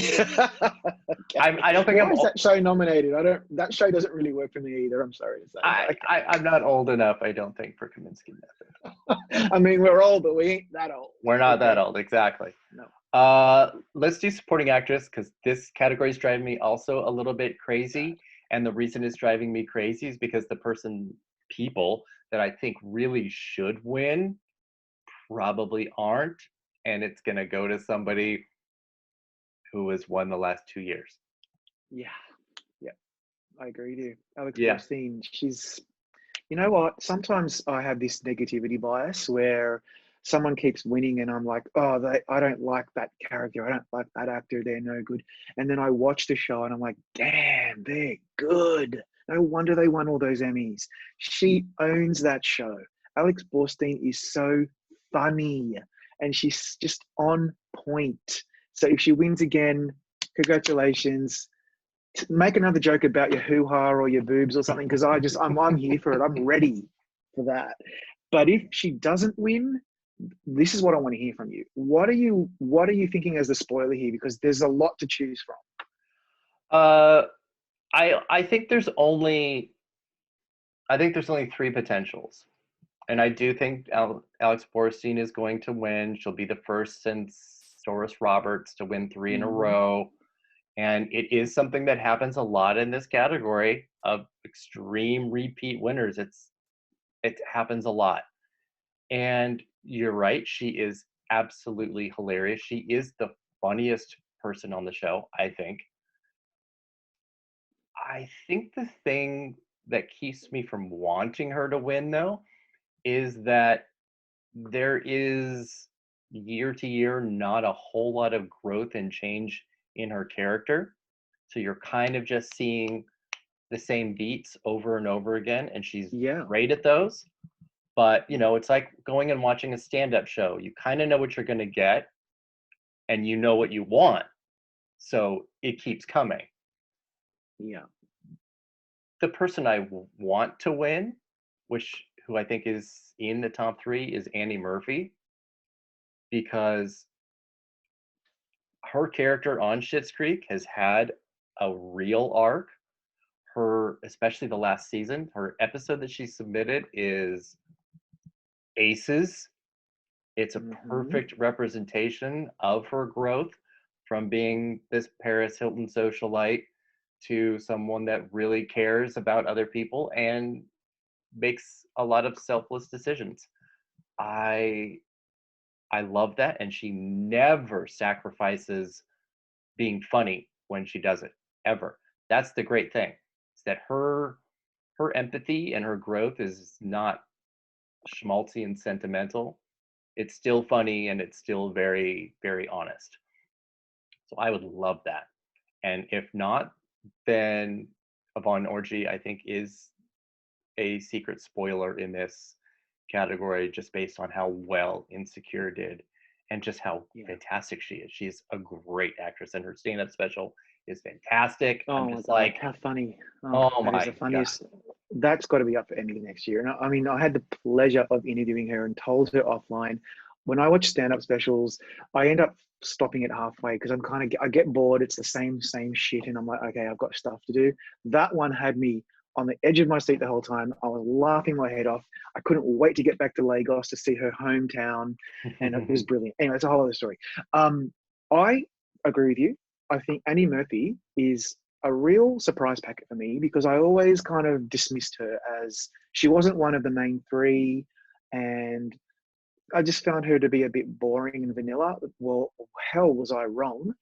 Okay. I don't think Why is that show nominated? That show doesn't really work for me either. I'm sorry to say. I'm not old enough, I don't think, for Kaminsky Method. I mean, we're old, but we ain't that old. We're not that old, exactly. No. Let's do supporting actress, because this category is driving me also a little bit crazy. And the reason it's driving me crazy is because people that I think really should win probably aren't. And it's going to go to somebody who has won the last 2 years. Yeah. I agree with you. Alex Yeah. Borstein, she's You know what? Sometimes I have this negativity bias where someone keeps winning and I'm like, oh, I don't like that character. I don't like that actor. They're no good. And then I watch the show and I'm like, damn, they're good. No wonder they won all those Emmys. She owns that show. Alex Borstein is so funny and she's just on point. So if she wins again, congratulations. Make another joke about your hoo-ha or your boobs or something, because I'm here for it. I'm ready for that. But if she doesn't win, this is what I want to hear from you. What are you thinking as the spoiler here? Because there's a lot to choose from. I think there's only three potentials, and I do think Alex Borstein is going to win. She'll be the first since Doris Roberts to win 3 in a row. And it is something that happens a lot in this category of extreme repeat winners. It happens a lot. And you're right, she is absolutely hilarious. She is the funniest person on the show, I think. I think the thing that keeps me from wanting her to win, though, is that there is year to year not a whole lot of growth and change in her character. So you're kind of just seeing the same beats over and over again, and she's great at those. But, it's like going and watching a stand-up show. You kind of know what you're going to get, and you know what you want. So it keeps coming. Yeah. The person I want to win, who I think is in the top 3, is Annie Murphy, because her character on Schitt's Creek has had a real arc. Especially the last season, her episode that she submitted is aces. It's a perfect representation of her growth from being this Paris Hilton socialite to someone that really cares about other people and makes a lot of selfless decisions. I love that, and she never sacrifices being funny when she does it, ever. That's the great thing. Is that her empathy and her growth is not schmaltzy and sentimental. It's still funny and it's still very, very honest. So I would love that. And if not, then Yvonne Orji, I think, is a secret spoiler in this category just based on how well Insecure did and just how fantastic she is. She's a great actress, and her stand-up special is fantastic. Oh, I'm just like, how funny. Oh that my is the funniest. God. That's got to be up for Emmy next year. And I mean, I had the pleasure of interviewing her and told her offline, when I watch stand-up specials, I end up stopping it halfway because I get bored. It's the same shit. And I'm like, okay, I've got stuff to do. That one had me on the edge of my seat the whole time. I was laughing my head off. I couldn't wait to get back to Lagos to see her hometown. And it was brilliant. Anyway, it's a whole other story. I agree with you. I think Annie Murphy is a real surprise packet for me because I always kind of dismissed her as she wasn't one of the main 3. And I just found her to be a bit boring and vanilla. Well, hell was I wrong.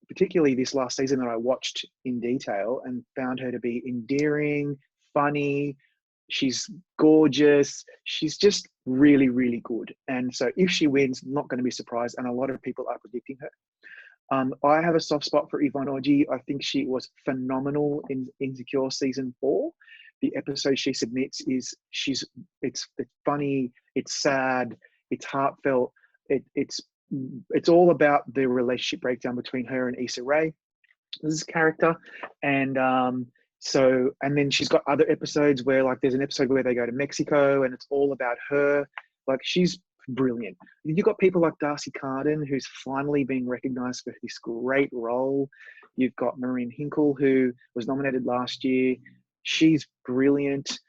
Particularly this last season that I watched in detail and found her to be endearing, funny. She's gorgeous. She's just really, really good. And so if she wins, I'm not going to be surprised. And a lot of people are predicting her. I have a soft spot for Yvonne Orji. I think she was phenomenal in Insecure season 4. The episode she submits it's funny, it's sad, it's heartfelt. It's all about the relationship breakdown between her and Issa Rae, this character, and then she's got other episodes where, like, there's an episode where they go to Mexico and it's all about her. Like, she's brilliant. You've got people like Darcy Carden, who's finally being recognized for this great role. You've got Maureen Hinkle, who was nominated last year. She's brilliant.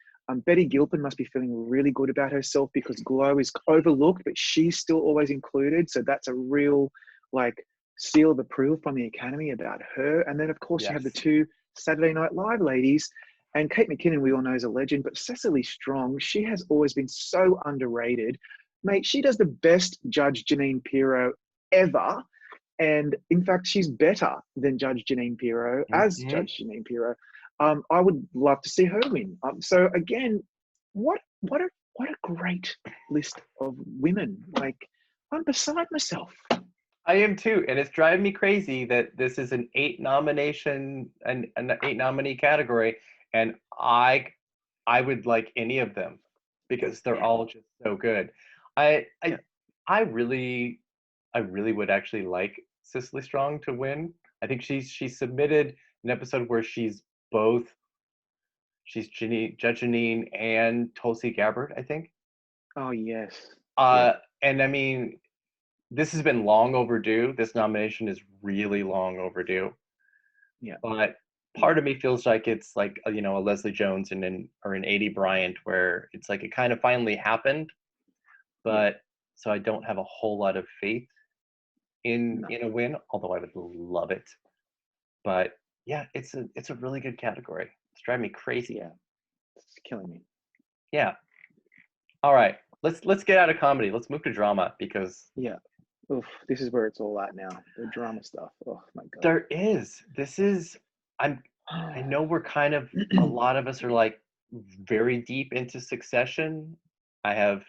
Betty Gilpin must be feeling really good about herself because Glow is overlooked, but she's still always included. So that's a real, like, seal of approval from the Academy about her. And then, of course, you have the 2 Saturday Night Live ladies. And Kate McKinnon, we all know, is a legend, but Cecily Strong, she has always been so underrated. Mate, she does the best Judge Jeanine Pirro ever. And in fact, she's better than Judge Jeanine Pirro as Judge Jeanine Pirro. I would love to see her win. So again, what a great list of women. Like, I'm beside myself. I am too, and it's driving me crazy that this is an 8 nominee category, and I would like any of them because they're all just so good. I Yeah. I really would actually like Cicely Strong to win. I think she submitted an episode where she's Judge Janine and Tulsi Gabbard, I think. Oh yes. Uh, and I mean, this has been long overdue. This nomination is really long overdue. Yeah. But part of me feels like it's like a Leslie Jones or an A.D. Bryant, where it's like it kind of finally happened, but so I don't have a whole lot of faith in a win, although I would love it. But yeah, it's a really good category. It's driving me crazy. Yeah. It's killing me. Yeah. All right. Let's get out of comedy. Let's move to drama because Oof, this is where it's all at now. The drama stuff. Oh my god. there is. I know we're kind of a lot of us are like very deep into Succession. I have,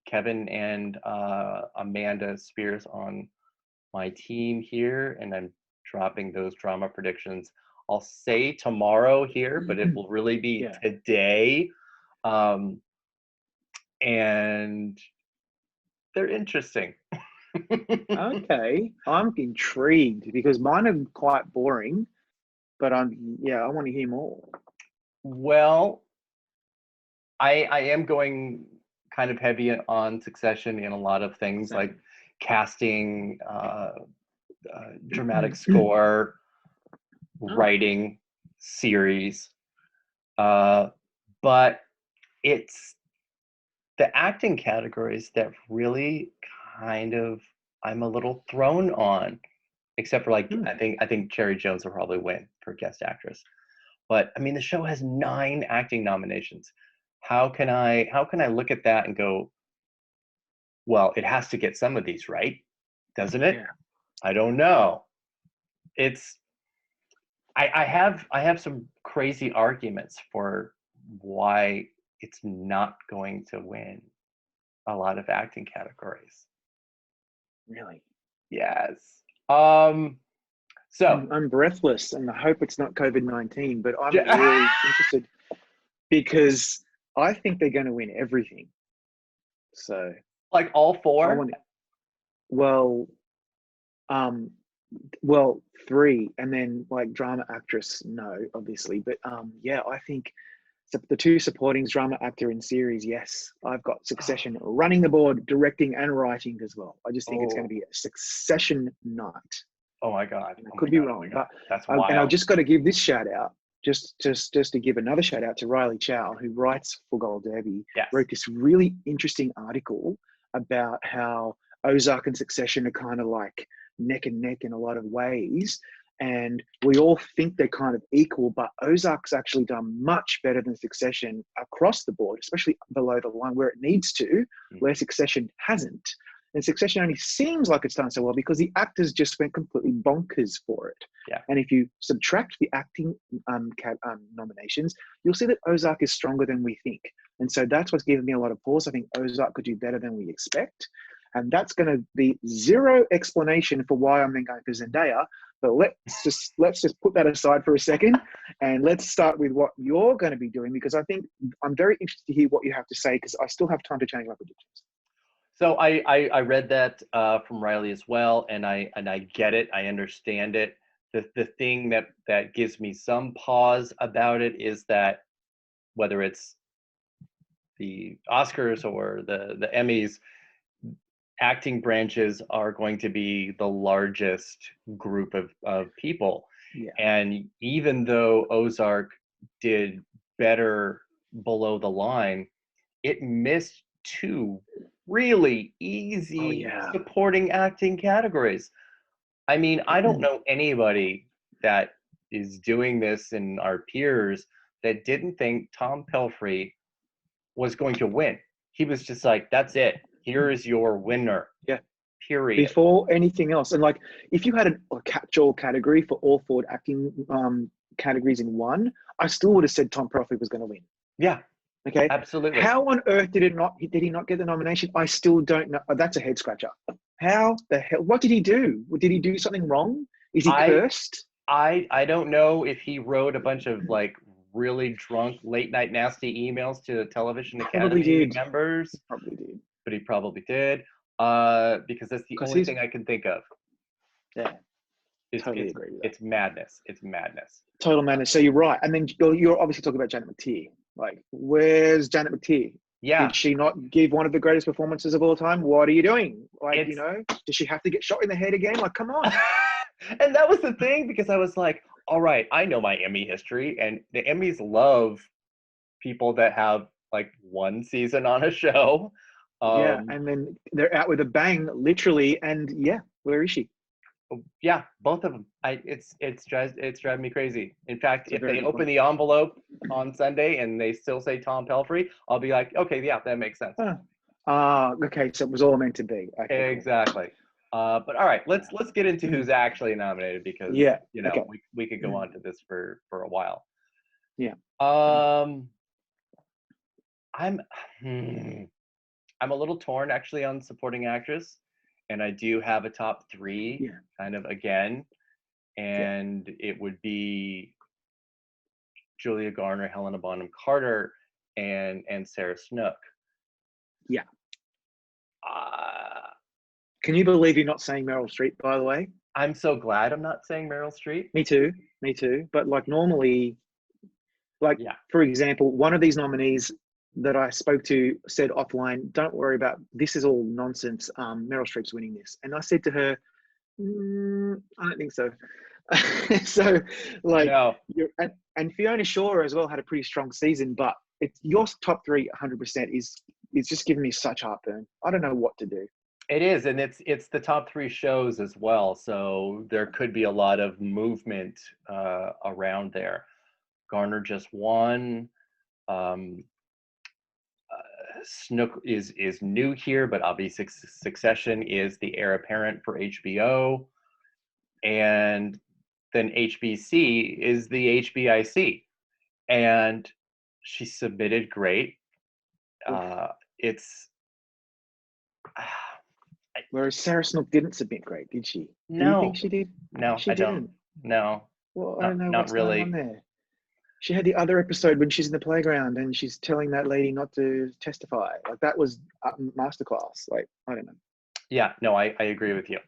Kevin and Amanda Spears on my team here, and I'm dropping those drama predictions. I'll say tomorrow here, but it will really be today. And they're interesting. Okay, I'm intrigued because mine are quite boring, but I want to hear more. Well, I am going kind of heavy on Succession in a lot of things like casting, dramatic score, writing, series. But it's the acting categories that really kind of I'm a little thrown on, except for like I think Cherry Jones will probably win for guest actress. But I mean, the show has 9 acting nominations. How can I look at that and go, well, it has to get some of these right, doesn't it? Yeah. I don't know. I have some crazy arguments for why it's not going to win a lot of acting categories. Really? Yes. So I'm breathless, and I hope it's not COVID-19. But I'm really interested because I think they're going to win everything. So, like all 4? Well, 3, and then like drama actress, no, obviously. But I think the 2 supporting drama actor in series, yes. I've got Succession running the board, directing and writing as well. I just think it's going to be a Succession night. Oh my God. I could be wrong, but that's wild. And I've just got to give this shout out, just to give another shout out to Riley Chow, who writes for Gold Derby, wrote this really interesting article about how Ozark and Succession are kind of like neck and neck in a lot of ways. And we all think they're kind of equal, but Ozark's actually done much better than Succession across the board, especially below the line where it needs to, where Succession hasn't. And Succession only seems like it's done so well because the actors just went completely bonkers for it. Yeah. And if you subtract the acting nominations, you'll see that Ozark is stronger than we think. And so that's what's given me a lot of pause. I think Ozark could do better than we expect. And that's going to be zero explanation for why I'm then going for Zendaya. But let's just put that aside for a second, and let's start with what you're going to be doing, because I think I'm very interested to hear what you have to say, because I still have time to change my predictions. So I read that from Riley as well, and I get it. I understand it. The thing that gives me some pause about it is that whether it's the Oscars or the Emmys, acting branches are going to be the largest group of people. Yeah. And even though Ozark did better below the line, it missed 2 really easy supporting acting categories. I mean, I don't know anybody that is doing this in our peers that didn't think Tom Pelphrey was going to win. He was just like, that's it. Here is your winner. Yeah. Period. Before anything else. And like, if you had a catch-all category for all 4 acting categories in one, I still would have said Tom Pelphrey was going to win. Yeah. Okay. Absolutely. How on earth did he not get the nomination? I still don't know. Oh, that's a head scratcher. How the hell? What did he do? Did he do something wrong? Is he cursed? I don't know if he wrote a bunch of like really drunk late night nasty emails to television Probably academy did. members, Probably did. but he probably did. Because that's the 'Cause only thing I can think of. Yeah, It's totally it's agree with that. it's madness. It's madness. Total madness. So you're right. And then you're obviously talking about Janet McTeer. Like, where's Janet McTeer? Yeah. Did she not give one of the greatest performances of all time? What are you doing? Like, It's- you know, does she have to get shot in the head again? Like, come on. And that was the thing, because I was like, all right, I know my Emmy history, and the Emmys love people that have like one season on a show. Yeah, and then they're out with a bang, literally. And yeah, where is she? Yeah, both of them. It's driving me crazy. In fact, if they open point. the envelope on Sunday and they still say Tom Pelphrey, I'll be like, okay, yeah, that makes sense. Okay, so it was all meant to be. Okay, Exactly. But all right, let's get into who's actually nominated, because Yeah, you know, okay. we could go on to this for a while. Yeah. I'm I'm a little torn actually on supporting actress, and I do have a top three kind of again, and it would be Julia Garner, Helena Bonham Carter, and Sarah Snook. Yeah. Can you believe you're not saying Meryl Streep, by the way? I'm so glad I'm not saying Meryl Streep. Me too. But like normally, like for example, one of these nominees that I spoke to said offline, "Don't worry about this. Is all nonsense. Meryl Streep's winning this." And I said to her, "I don't think so." So, like, and Fiona Shaw as well had a pretty strong season, but it's your top three 100% is just giving me such heartburn. I don't know what to do. It is, and it's the top three shows as well, so there could be a lot of movement around there. Garner just won. Snook is new here, but obviously Succession is the heir apparent for HBO, and then HBC is the HBIC, and she submitted great. It's Whereas Sarah Snook didn't submit great, did she? No. Do you think she did? No, she didn't. No. Well, I don't know what's really. going on there. She had the other episode when she's in the playground and she's telling that lady not to testify. Like, that was a masterclass. Like, I don't know. Yeah, no, I agree with you.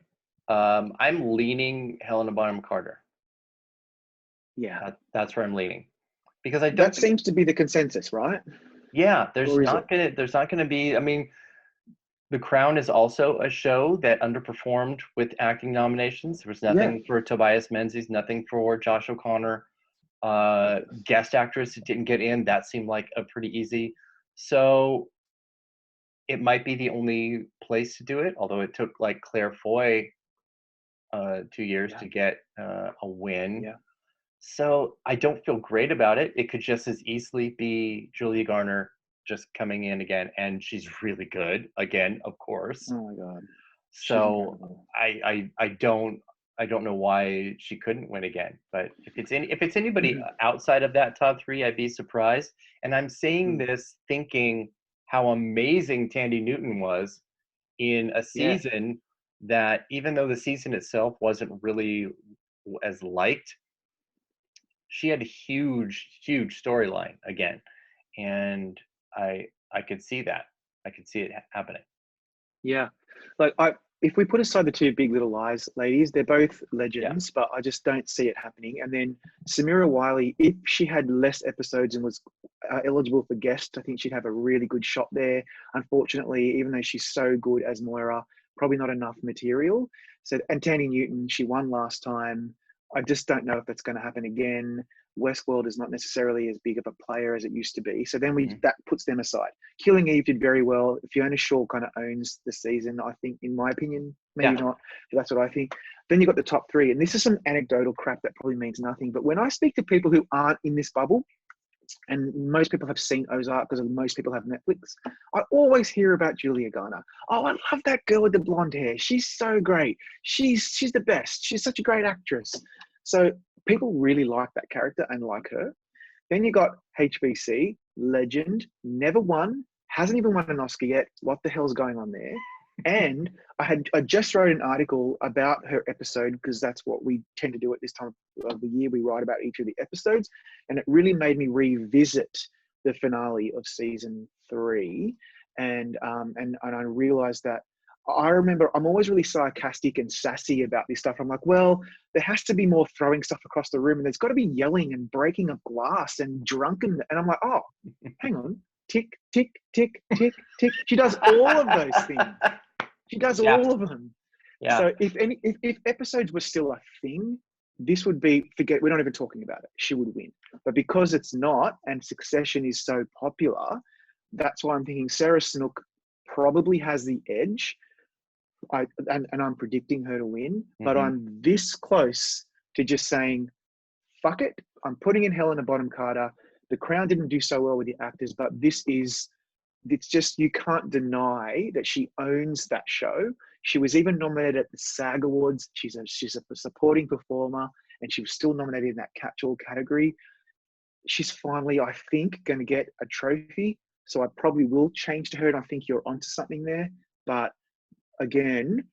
I'm leaning Helena Bonham Carter. Yeah, that's where I'm leaning, because I don't. That seems to be the consensus, right? Yeah, there's not gonna be. I mean, The Crown is also a show that underperformed with acting nominations. There was nothing for Tobias Menzies, nothing for Josh O'Connor. Guest actress who didn't get in, that seemed like a pretty easy. So it might be the only place to do it, although it took like Claire Foy 2 years to get a win. Yeah. So I don't feel great about it. It could just as easily be Julia Garner just coming in again, and she's really good again, of course. Oh my God. So I don't know why she couldn't win again. But if it's anybody outside of that top three, I'd be surprised. And I'm saying this thinking how amazing Tandy Newton was in a season that, even though the season itself wasn't really as liked, she had a huge storyline again, and I could see that. I could see it happening. Yeah, like if we put aside the two Big Little Lies ladies, they're both legends, but I just don't see it happening. And then Samira Wiley, if she had less episodes and was eligible for guest, I think she'd have a really good shot there. Unfortunately, even though she's so good as Moira, probably not enough material. So, and Tandy Newton, she won last time. I just don't know if that's going to happen again. Westworld is not necessarily as big of a player as it used to be. So then that puts them aside. Killing Eve did very well. Fiona Shaw kind of owns the season, I think, in my opinion. Maybe not, but that's what I think. Then you got the top three. And this is some anecdotal crap that probably means nothing. But when I speak to people who aren't in this bubble, and most people have seen Ozark because most people have Netflix, I always hear about Julia Garner. Oh, I love that girl with the blonde hair. She's so great. She's the best. She's such a great actress. So people really like that character and like her. Then you got HBC, legend, never won, hasn't even won an Oscar yet. What the hell's going on there? And I just wrote an article about her episode, because that's what we tend to do at this time of the year. We write about each of the episodes, and it really made me revisit the finale of season 3. And I realized that I remember I'm always really sarcastic and sassy about this stuff. I'm like, well, there has to be more throwing stuff across the room, and there's got to be yelling and breaking of glass and drunken. And I'm like, oh, hang on, tick, tick, tick, tick, tick. She does all of those things. She does all of them. Yeah. So if episodes were still a thing, this would be, we're not even talking about it. She would win. But because it's not, and Succession is so popular, that's why I'm thinking Sarah Snook probably has the edge. And I'm predicting her to win, but I'm this close to just saying, fuck it. I'm putting in Helena Bonham Carter. The Crown didn't do so well with the actors, but it's just, you can't deny that she owns that show. She was even nominated at the SAG Awards. She's a supporting performer, and she was still nominated in that catch-all category. She's finally, I think, going to get a trophy. So I probably will change to her, and I think you're onto something there. But again,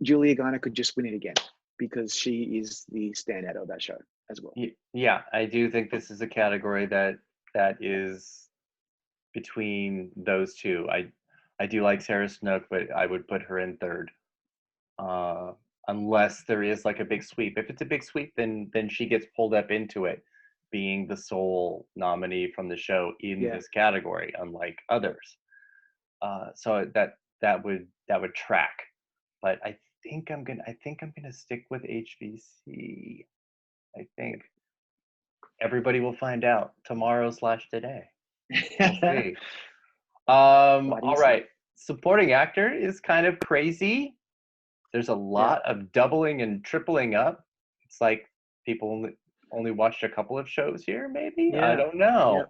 Julia Garner could just win it again, because she is the standout of that show as well. Yeah, I do think this is a category that is between those two. I do like Sarah Snook, but I would put her in third, unless there is like a big sweep. If it's a big sweep, then she gets pulled up into it, being the sole nominee from the show in this category, unlike others. So that would track. But I think I'm gonna stick with HBC. I think everybody will find out tomorrow/today. We'll see. All right. Supporting actor is kind of crazy. There's a lot of doubling and tripling up. It's like people only watched a couple of shows here, maybe? Yeah. I don't know.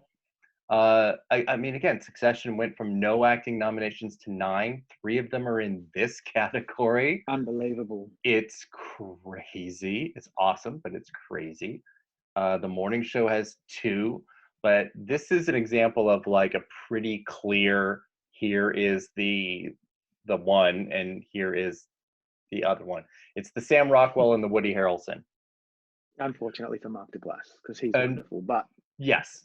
I mean, again, Succession went from no acting nominations to 9. 3 of them are in this category. Unbelievable. It's crazy. It's awesome, but it's crazy. The Morning Show has 2. But this is an example of like a pretty clear, here is the one, and here is the other one. It's the Sam Rockwell and the Woody Harrelson. Unfortunately for Mark Duplass, because he's wonderful. But yes.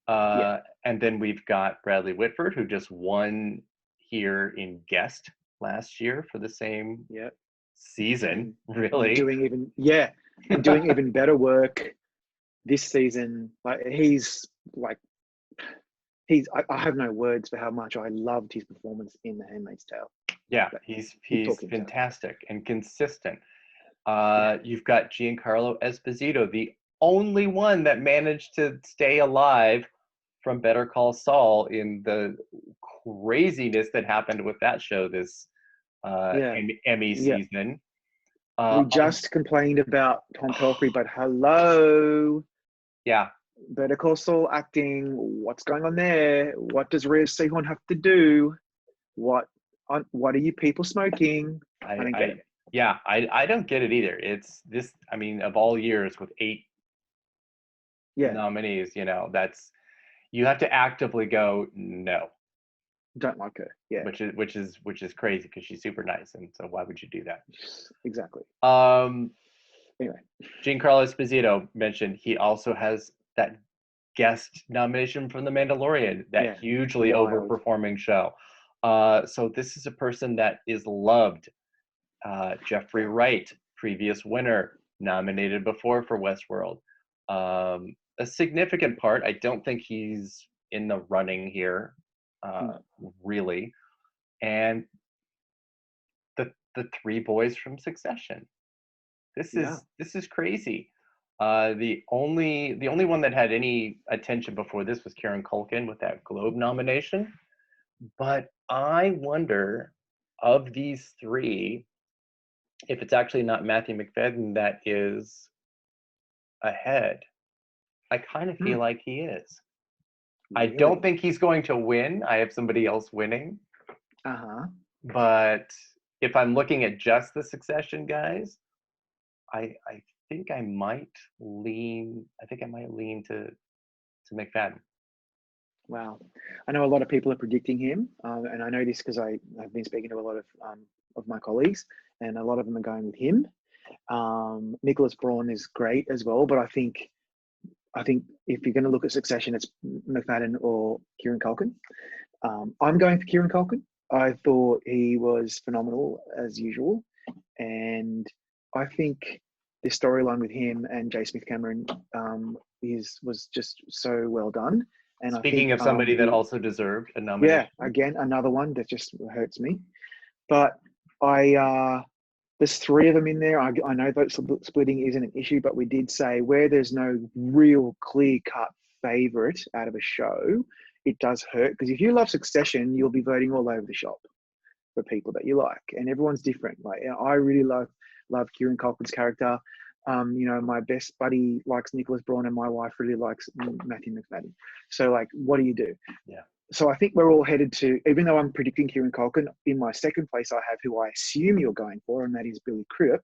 And then we've got Bradley Whitford, who just won here in guest last year for the same season, really. Doing even better work this season. Like I have no words for how much I loved his performance in The Handmaid's Tale. Yeah, he's fantastic and consistent. You've got Giancarlo Esposito, the only one that managed to stay alive from Better Call Saul in the craziness that happened with that show this Emmy season. We just complained about Tom Pelphrey, but hello. Yeah. Better Call Saul acting. What's going on there? What does Rhea Seehorn have to do? What are you people smoking? I don't get it. Yeah, I don't get it either. It's this, I mean, of all years with 8 nominees, you have to actively go, no. Don't like her. Yeah. Which is crazy, because she's super nice, and so why would you do that? Exactly. Anyway, Giancarlo Esposito mentioned he also has that guest nomination from The Mandalorian, that hugely overperforming show. So this is a person that is loved. Jeffrey Wright, previous winner, nominated before for Westworld. A significant part. I don't think he's in the running here, really. And the 3 boys from Succession. This is crazy. The only one that had any attention before this was Kieran Culkin with that Globe nomination. But I wonder, of these 3, if it's actually not Matthew McFadden that is ahead. I kind of feel like he is. Really? I don't think he's going to win. I have somebody else winning. But if I'm looking at just the Succession guys, I think I might lean to McFadden. Wow. I know a lot of people are predicting him, and I know this because I've been speaking to a lot of my colleagues, and a lot of them are going with him. Nicholas Braun is great as well, but I think if you're going to look at Succession, it's McFadden or Kieran Culkin. I'm going for Kieran Culkin. I thought he was phenomenal as usual, and I think the storyline with him and J. Smith Cameron was just so well done. And I Speaking think of somebody that also deserved a yeah, nomination. again another one that just hurts me. But there's three of them in there. I know that splitting isn't an issue, but we did say where there's no real clear-cut favorite out of a show, it does hurt, because if you love Succession, you'll be voting all over the shop for people that you like, and everyone's different. Like, I really love Kieran Culkin's character. My best buddy likes Nicholas Braun, and my wife really likes Matthew McFadden. So, like, what do you do? Yeah. So I think we're all headed to, even though I'm predicting Kieran Culkin, in my second place, I have who I assume you're going for, and that is Billy Crudup.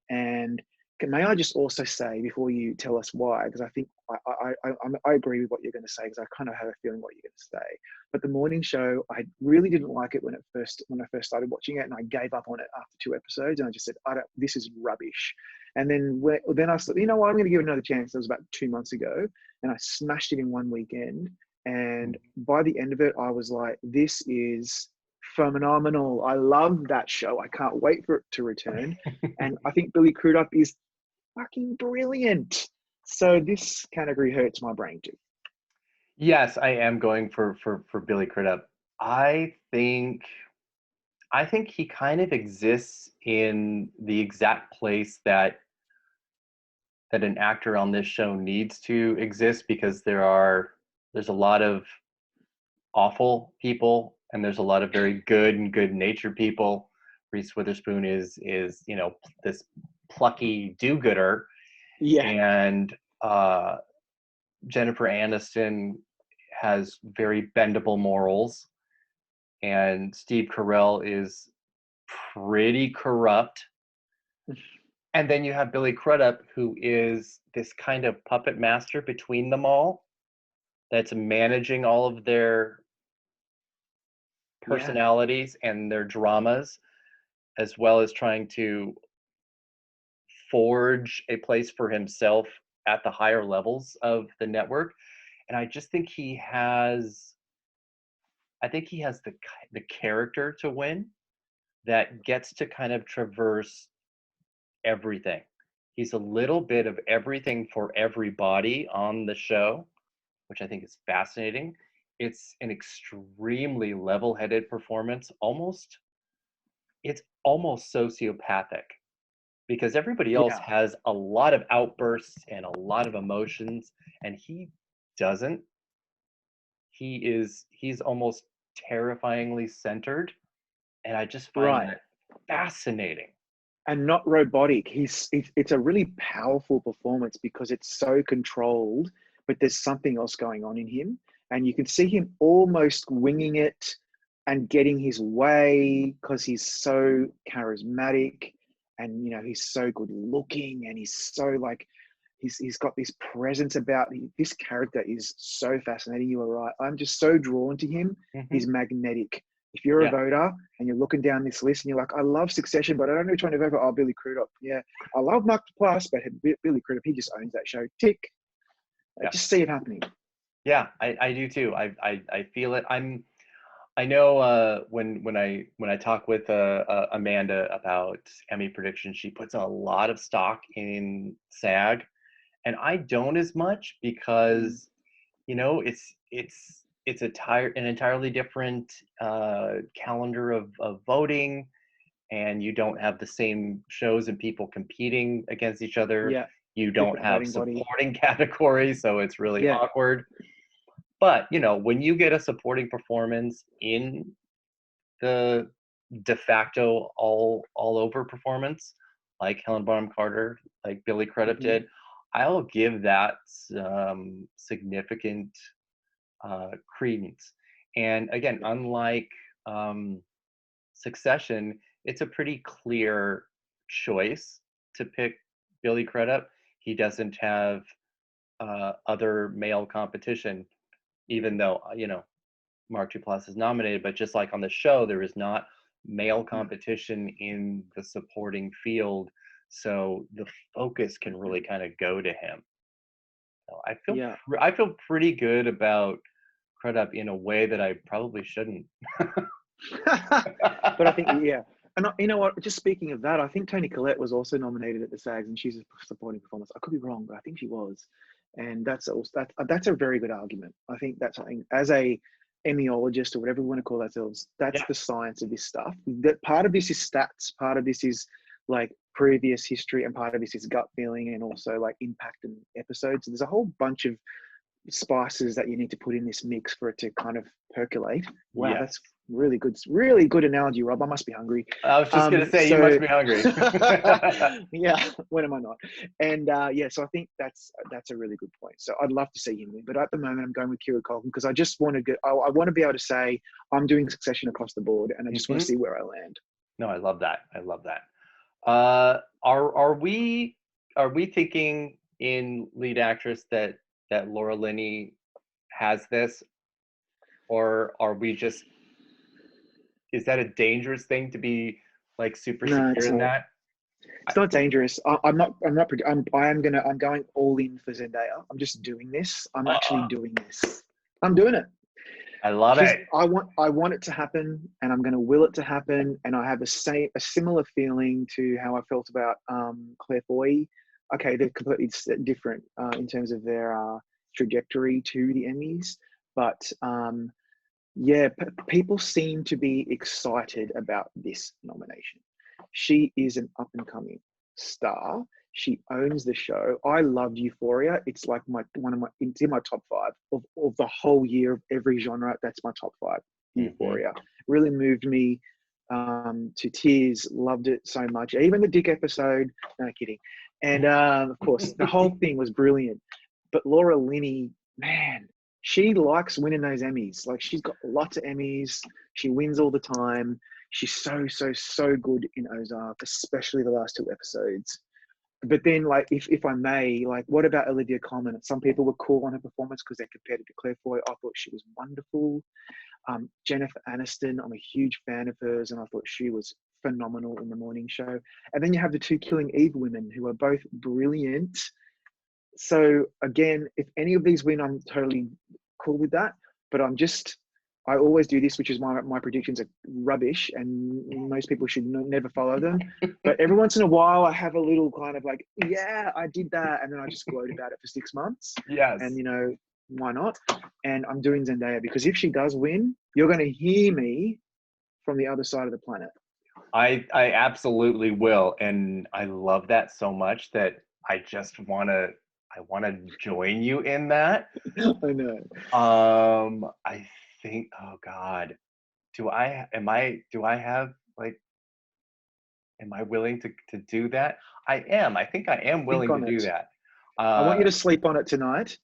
And may I just also say, before you tell us why, because I think I agree with what you're going to say, because I kind of have a feeling what you're going to say. But the morning show, I really didn't like it when I first started watching it, and I gave up on it after 2 episodes, and I just said, this is rubbish. And then I thought, you know what, I'm going to give it another chance. That was about 2 months ago, and I smashed it in one weekend. And by the end of it, I was like, this is phenomenal. I love that show. I can't wait for it to return. And I think Billy Crudup is fucking brilliant. So this category hurts my brain too. Yes, I am going for Billy Crudup. I think he kind of exists in the exact place that an actor on this show needs to exist, because there's a lot of awful people and there's a lot of very good and good-natured people. Reese Witherspoon is this plucky do-gooder, Yeah. and Jennifer Aniston has very bendable morals, and Steve Carell is pretty corrupt. And then you have Billy Crudup, who is this kind of puppet master between them all, that's managing all of their personalities and their dramas, as well as trying to forge a place for himself at the higher levels of the network. And I just think he has the character to win, that gets to kind of traverse everything. He's a little bit of everything for everybody on the show, which I think is fascinating. It's an extremely level-headed performance. It's almost sociopathic, because everybody else has a lot of outbursts and a lot of emotions, and he doesn't. He's almost terrifyingly centered, and I just find that fascinating. And not robotic. It's a really powerful performance because it's so controlled, but there's something else going on in him. And you can see him almost winging it and getting his way because he's so charismatic, and he's so good looking, and he's so like he's got this presence about him. This character is so fascinating. You are right. I'm just so drawn to him. Mm-hmm. He's magnetic. If you're a voter and you're looking down this list and you're like, I love Succession, but I don't know which one to vote for. Billy Crudup. Yeah, I love Mark Plus, but Billy Crudup, he just owns that show. Tick. I just see it happening. Yeah, I do too. I feel it. I know when I talk with Amanda about Emmy predictions, she puts a lot of stock in SAG, and I don't as much, because it's an entirely different calendar of voting, and you don't have the same shows and people competing against each other. Yeah. You don't have supporting categories, so it's really awkward. But when you get a supporting performance in the de facto all over performance, like Helen Bonham Carter, like Billy Crudup did, I'll give that significant credence. And again, unlike Succession, it's a pretty clear choice to pick Billy Crudup. He doesn't have other male competition. even though, Mark Duplass is nominated, but just like on the show, there is not male competition in the supporting field. So the focus can really kind of go to him. So Yeah. I feel pretty good about Crudup in a way that I probably shouldn't. But I think, yeah. And you know what? Just speaking of that, I think Toni Collette was also nominated at the SAGs, and she's a supporting performance. I could be wrong, but I think she was. And that's also that's a very good argument. I think that's something, as a Emmyologist or whatever we want to call ourselves, that's Yeah. the science of this stuff. That part of this is stats, part of this is like previous history, and part of this is gut feeling, and also like impact and episodes. So there's a whole bunch of spices that you need to put in this mix for it to kind of percolate. Wow, Yes. that's really good. Really good analogy, Rob. I must be hungry. I was just gonna say, you must be hungry. Yeah, when am I not? And yeah, so I think that's a really good point. So I'd love to see him win, but at the moment I'm going with Kira Colton because I just want to get. I want to be able to say I'm doing Succession across the board, and I just want to see where I land. No, I love that. I love that. Are we thinking in lead actress that Laura Linney has this, or are we just? Is that a dangerous thing to be like super No, secure in that? it's not dangerous. I'm not. I'm going all in for Zendaya. I'm just doing this. I'm actually doing this. I'm doing it. I love it. I want it to happen, and I'm going to will it to happen. And I have a similar feeling to how I felt about Claire Foy. Okay, they're completely different in terms of their trajectory to the Emmys, but yeah, people seem to be excited about this nomination. She is an up and coming star. She owns the show. I loved Euphoria. It's like it's in my top 5 of the whole year of every genre. That's my top 5. Euphoria really moved me to tears. Loved it so much. Even the Dick episode. No kidding. And of course, the whole thing was brilliant. But Laura Linney, man, she likes winning those Emmys. Like, she's got lots of Emmys. She wins all the time. She's so good in Ozark, especially the last 2 episodes. But then, like, if I may, like, what about Olivia Coleman? Some people were cool on her performance because they compared it to Claire Foy. I thought she was wonderful. Jennifer Aniston, I'm a huge fan of hers, and I thought she was phenomenal in the morning show. And then you have the 2 Killing Eve women, who are both brilliant. So again, if any of these win, I'm totally cool with that. But I always do this, which is my predictions are rubbish, and most people should never follow them. But every once in a while, I have a little kind of like, yeah, I did that, and then I just gloat about it for 6 months. Yes. And why not? And I'm doing Zendaya because if she does win, you're going to hear me from the other side of the planet. I absolutely will, and I love that so much that I just want to join you in that. I know. I think, oh God, am I willing to do that? I am. I think I am willing to do that. I want you to sleep on it tonight,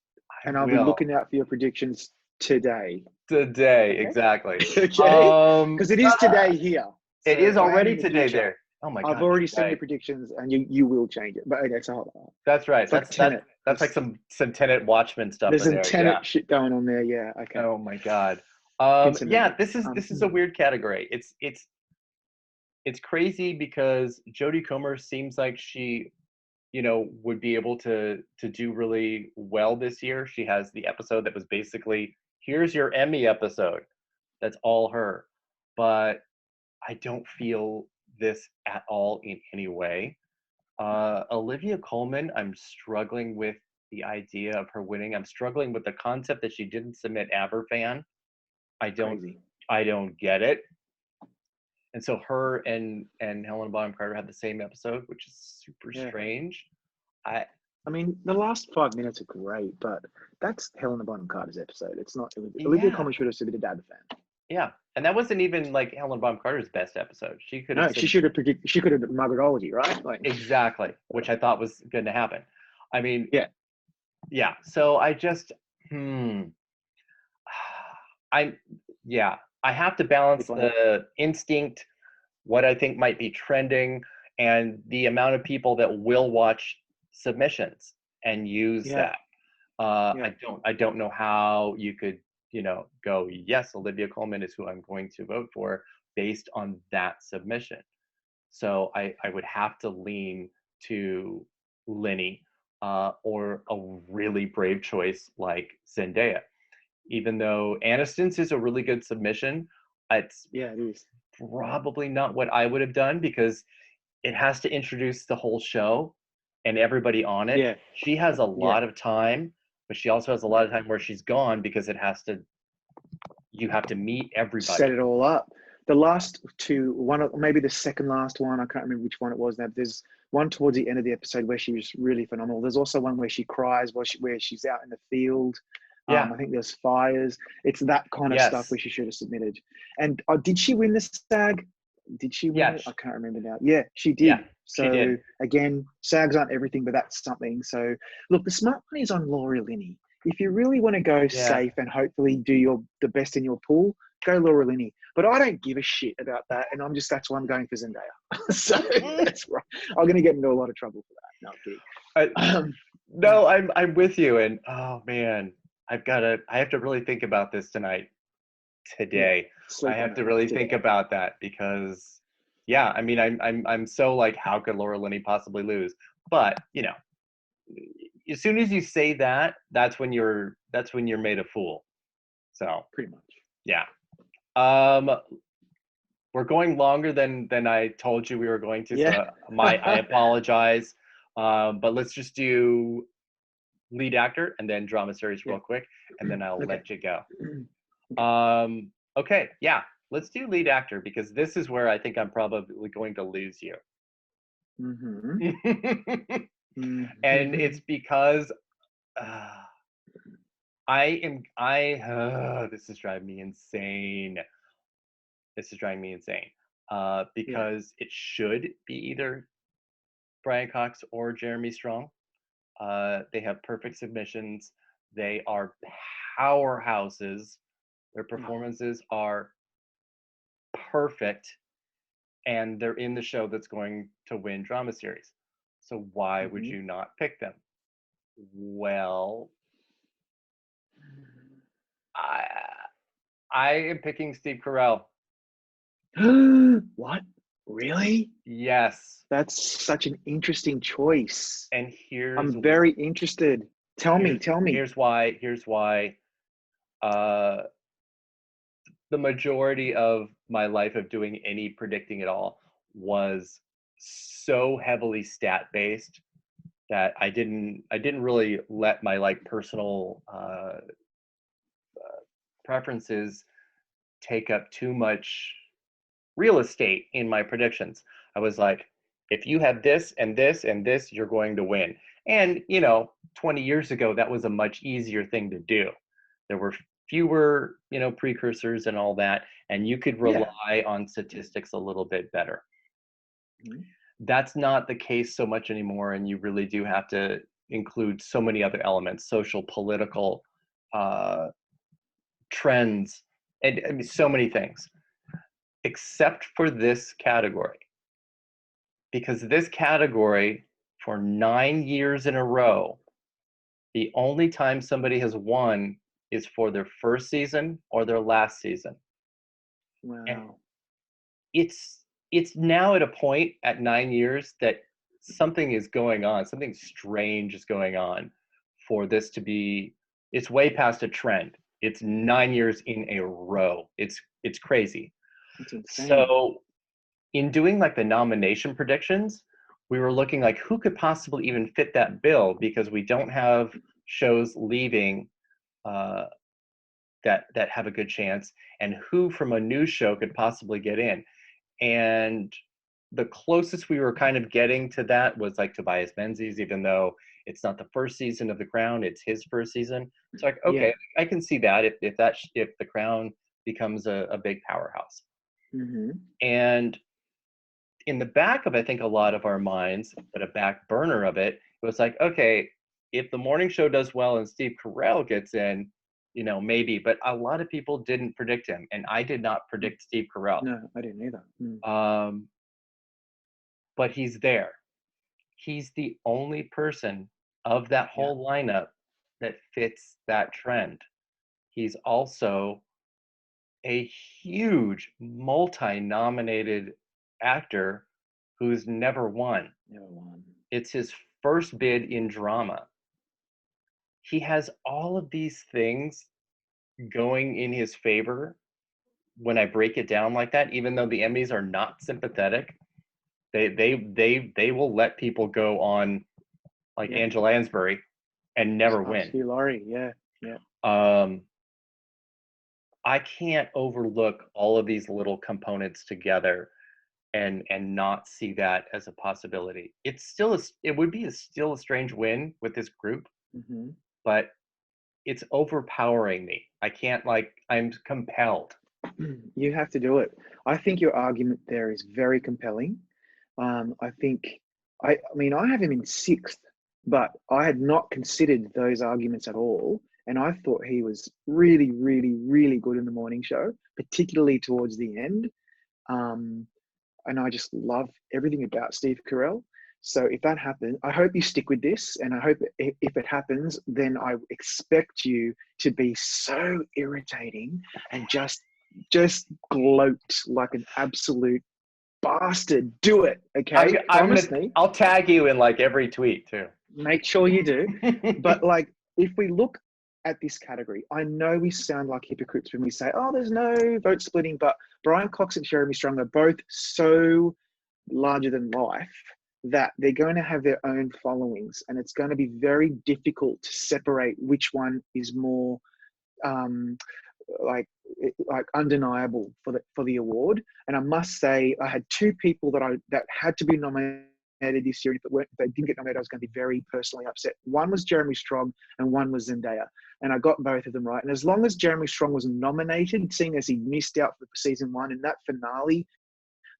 and I'll be looking out for your predictions today. Today, okay. Exactly. Okay, because it is today here. So it is already today there. Oh my God! I've already seen the predictions, and you will change it. But okay, so that's right. That's like some Tenet Watchmen stuff. There's some Tenet shit going on there. Yeah. Okay. Oh my God. Yeah, this is a weird category. It's crazy because Jodie Comer seems like she, would be able to do really well this year. She has the episode that was basically, here's your Emmy episode. That's all her. But I don't feel this at all in any way. Olivia Coleman, I'm struggling with the idea of her winning. I'm struggling with the concept that she didn't submit Aberfan. I don't get it. And so her and Helena Bonham Carter had the same episode, which is super strange. I mean, the last 5 minutes are great, but that's Helena Bonham Carter's episode. It's not Olivia Coleman should have submitted Aberfan. Yeah, and that wasn't even like Helena Bonham Carter's best episode. She could have. No, she should have predicted. She could have Margaretology, right? Like, exactly, which I thought was going to happen. I mean, yeah. So I just, I have to balance the instinct, what I think might be trending, and the amount of people that will watch submissions and use that. I don't know how you could go, yes, Olivia Coleman is who I'm going to vote for based on that submission. So I would have to lean to Lenny, or a really brave choice like Zendaya. Even though Aniston's is a really good submission, it's Yeah, it is. probably not what I would have done, because it has to introduce the whole show and everybody on it. Yeah, She has a yeah, lot of time, but she also has a lot yeah. of time where she's gone, because you have to meet Set everybody. it all up. The last two, maybe the second last one, I can't remember which one it was now. There's one towards the end of the episode where she was really phenomenal. There's also one where she cries where she's out in the field. Yeah. I think there's fires. It's that kind of stuff Yes. where she should have submitted. And did she win the SAG? Did she win it? Yes. I can't remember now. Yeah, she did. Yeah, she So did. again, SAGs aren't everything, but that's something. So look, the smart one is on Laura Linney. If you really want to go Yeah. safe and hopefully do the best in your pool, go Laura Linney. But I don't give a shit about that, and that's why I'm going for Zendaya. So that's right. I'm going to get into a lot of trouble for that. No, I'm kidding. No, I'm with you, and oh man, I have to really think about this today. I Sleep on have it to really today. think about that, because yeah, I mean, I'm so like, how could Laura Linney possibly lose? But as soon as you say that, that's when you're made a fool. So Pretty much. yeah. Um, we're going longer than I told you we were going to, Yeah. so I apologize. But let's just do lead actor and then drama series Yeah. real quick, and then I'll Okay. let you go. Okay, yeah, let's do lead actor, because this is where I think I'm probably going to lose you. Mm-hmm. And Mm-hmm. it's because this is driving me insane. Yeah. Because it should be either Brian Cox or Jeremy Strong. They have perfect submissions. They are powerhouses. Their Oh, performances are perfect, and they're in the show that's going to win drama series. So why would mm-hmm. you not pick them? Well, I I am picking Steve Carell. What? Really? Yes, That's such an interesting choice. and I'm very interested. Tell me, here's tell me. here's why. Uh, the majority of my life of doing any predicting at all was so heavily stat based that I didn't really let my like personal preferences take up too much real estate in my predictions. I was like, if you have this and this and this, you're going to win. And 20 years ago, that was a much easier thing to do. There were fewer, precursors and all that, and you could Yeah. rely on statistics a little bit better. Mhm. That's not the case so much anymore, and you really do have to include so many other elements, social, political, uh, trends, and I mean, so many things, except for this category. Because this category, for 9 years in a row, the only time somebody has won is for their first season or their last season. And Wow. it's now at a point at 9 years that something is going on, something strange is going on for this to be, it's way past a trend. It's 9 years in a row. It's crazy. That's insane. So in doing like the nomination predictions, we were looking like who could possibly even fit that bill, because we don't have shows leaving uh, that have a good chance, and who from a new show could possibly get in. And the closest we were kind of getting to that was like Tobias Menzies, even though it's not the first season of The Crown, it's his first season. It's like, okay, Yeah. I can see that if The Crown becomes a big powerhouse. Mm-hmm. And in the back of, I think, a lot of our minds, but a back burner of it, it was like, okay, if the morning show does well and Steve Carell gets in, maybe. But a lot of people didn't predict him, and I did not predict Steve Carell. No, I didn't either. Um, but he's there. He's the only person of that Yeah. whole lineup that fits that trend. he's also a huge multi-nominated actor who's never won. Never won. It's his first bid in drama. He has all of these things going in his favor when I break it down like that, even though the Emmys are not sympathetic. They will let people go on like Yeah. Angela Lansbury and never win. Hugh Laurie, yeah. I can't overlook all of these little components together and not see that as a possibility. It's still it would be still a strange win with this group, Mm-hmm. but it's overpowering me. I can't I'm compelled. You have to do it. I think your argument there is very compelling. I think, I mean, I have him in sixth, but I had not considered those arguments at all. And I thought he was really, really, really good in the morning show, particularly towards the end. And I just love everything about Steve Carell. So if that happens, I hope you stick with this. And I hope if it happens, then I expect you to be so irritating and just gloat like an absolute bastard. Do it, okay? Promise me. I'll tag you in like every tweet too. Make sure you do. But like, if we look at this category, I know we sound like hypocrites when we say, oh, there's no vote splitting, but Brian Cox and Jeremy Strong are both so larger than life that they're going to have their own followings, and it's going to be very difficult to separate which one is more like undeniable for the award. And I must say, I had two people that had to be nominated this year. If they didn't get nominated, I was going to be very personally upset. One was Jeremy Strong and one was Zendaya, and I got both of them right. And as long as Jeremy Strong was nominated, seeing as he missed out for season one, and that finale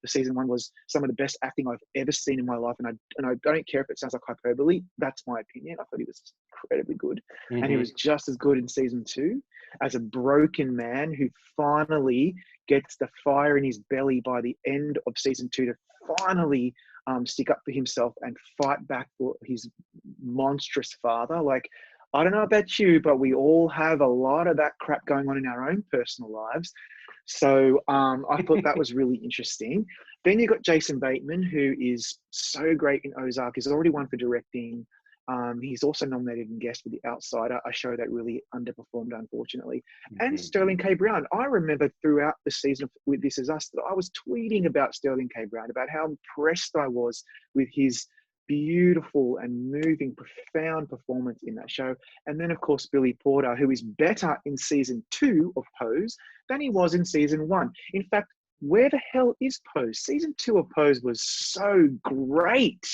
for season one was some of the best acting I've ever seen in my life, and I don't care if it sounds like hyperbole. That's my opinion. I thought he was incredibly good, and he was just as good in season two as a broken man who finally gets the fire in his belly by the end of season two to finally stick up for himself and fight back for his monstrous father. Like, I don't know about you, but we all have a lot of that crap going on in our own personal lives. So I thought that was really interesting. Then you got Jason Bateman, who is so great in Ozark. He's already won for directing. He's also nominated in guest for The Outsider, a show that really underperformed, unfortunately. And Sterling K. Brown. I remember throughout the season with This Is Us that I was tweeting about Sterling K. Brown, about how impressed I was with his beautiful and moving, profound performance in that show. And then, of course, Billy Porter, who is better in season two of Pose than he was in season one. In fact, where the hell is Pose? Season two of Pose was so great.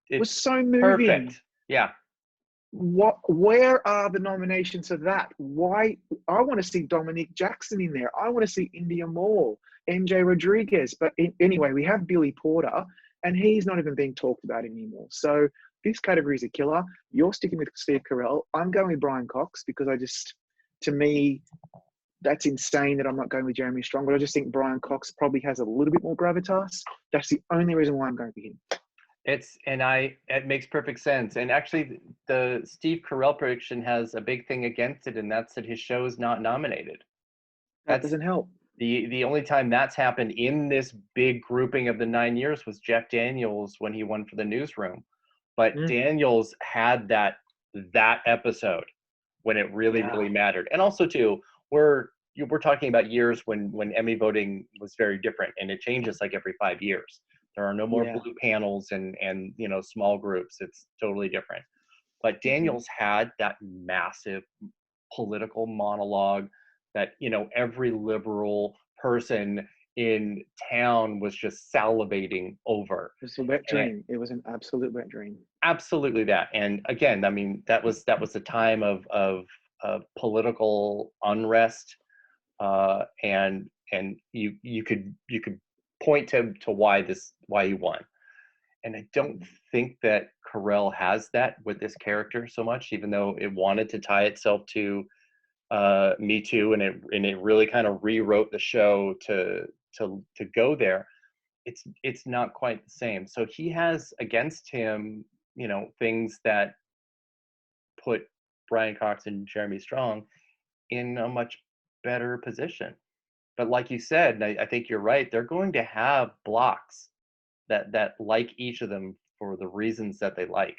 It was so moving. Perfect. Yeah. Where are the nominations for that? Why? I want to see Dominic Jackson in there. I want to see India Moore, MJ Rodriguez. But anyway, we have Billy Porter, and he's not even being talked about anymore. So this category is a killer. You're sticking with Steve Carell. I'm going with Brian Cox because to me, that's insane that I'm not going with Jeremy Strong. But I just think Brian Cox probably has a little bit more gravitas. That's the only reason why I'm going for him. It makes perfect sense. And actually, the Steve Carell prediction has a big thing against it, and that's that his show is not nominated. That doesn't help. The only time that's happened in this big grouping of the 9 years was Jeff Daniels when he won for The Newsroom. But Daniels had that episode when it really mattered. And also too, we're talking about years when Emmy voting was very different, and it changes like every 5 years. There are no more blue panels and small groups. It's totally different. But Daniels had that massive political monologue that every liberal person in town was just salivating over. It was a wet dream. It was an absolute wet dream. Absolutely that. And again, I mean, that was the time of political unrest, and you could point to why he won. And I don't think that Carell has that with this character so much, even though it wanted to tie itself to Me Too, and it really kind of rewrote the show to go there. It's not quite the same. So he has against him, things that put Brian Cox and Jeremy Strong in a much better position. But like you said, and I think you're right, they're going to have blocks that like each of them for the reasons that they like.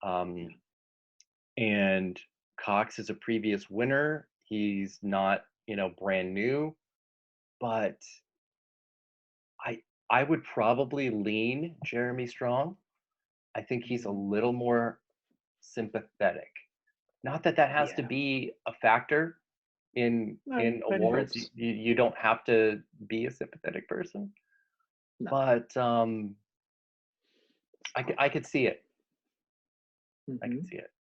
Um, and Cox is a previous winner. He's not, brand new, but I I would probably lean Jeremy Strong. I think he's a little more sympathetic. Not that that has to Yeah. be a factor No, in but it awards. helps. You don't have to be a sympathetic person, No. but I could see it. I Hmm. could see it.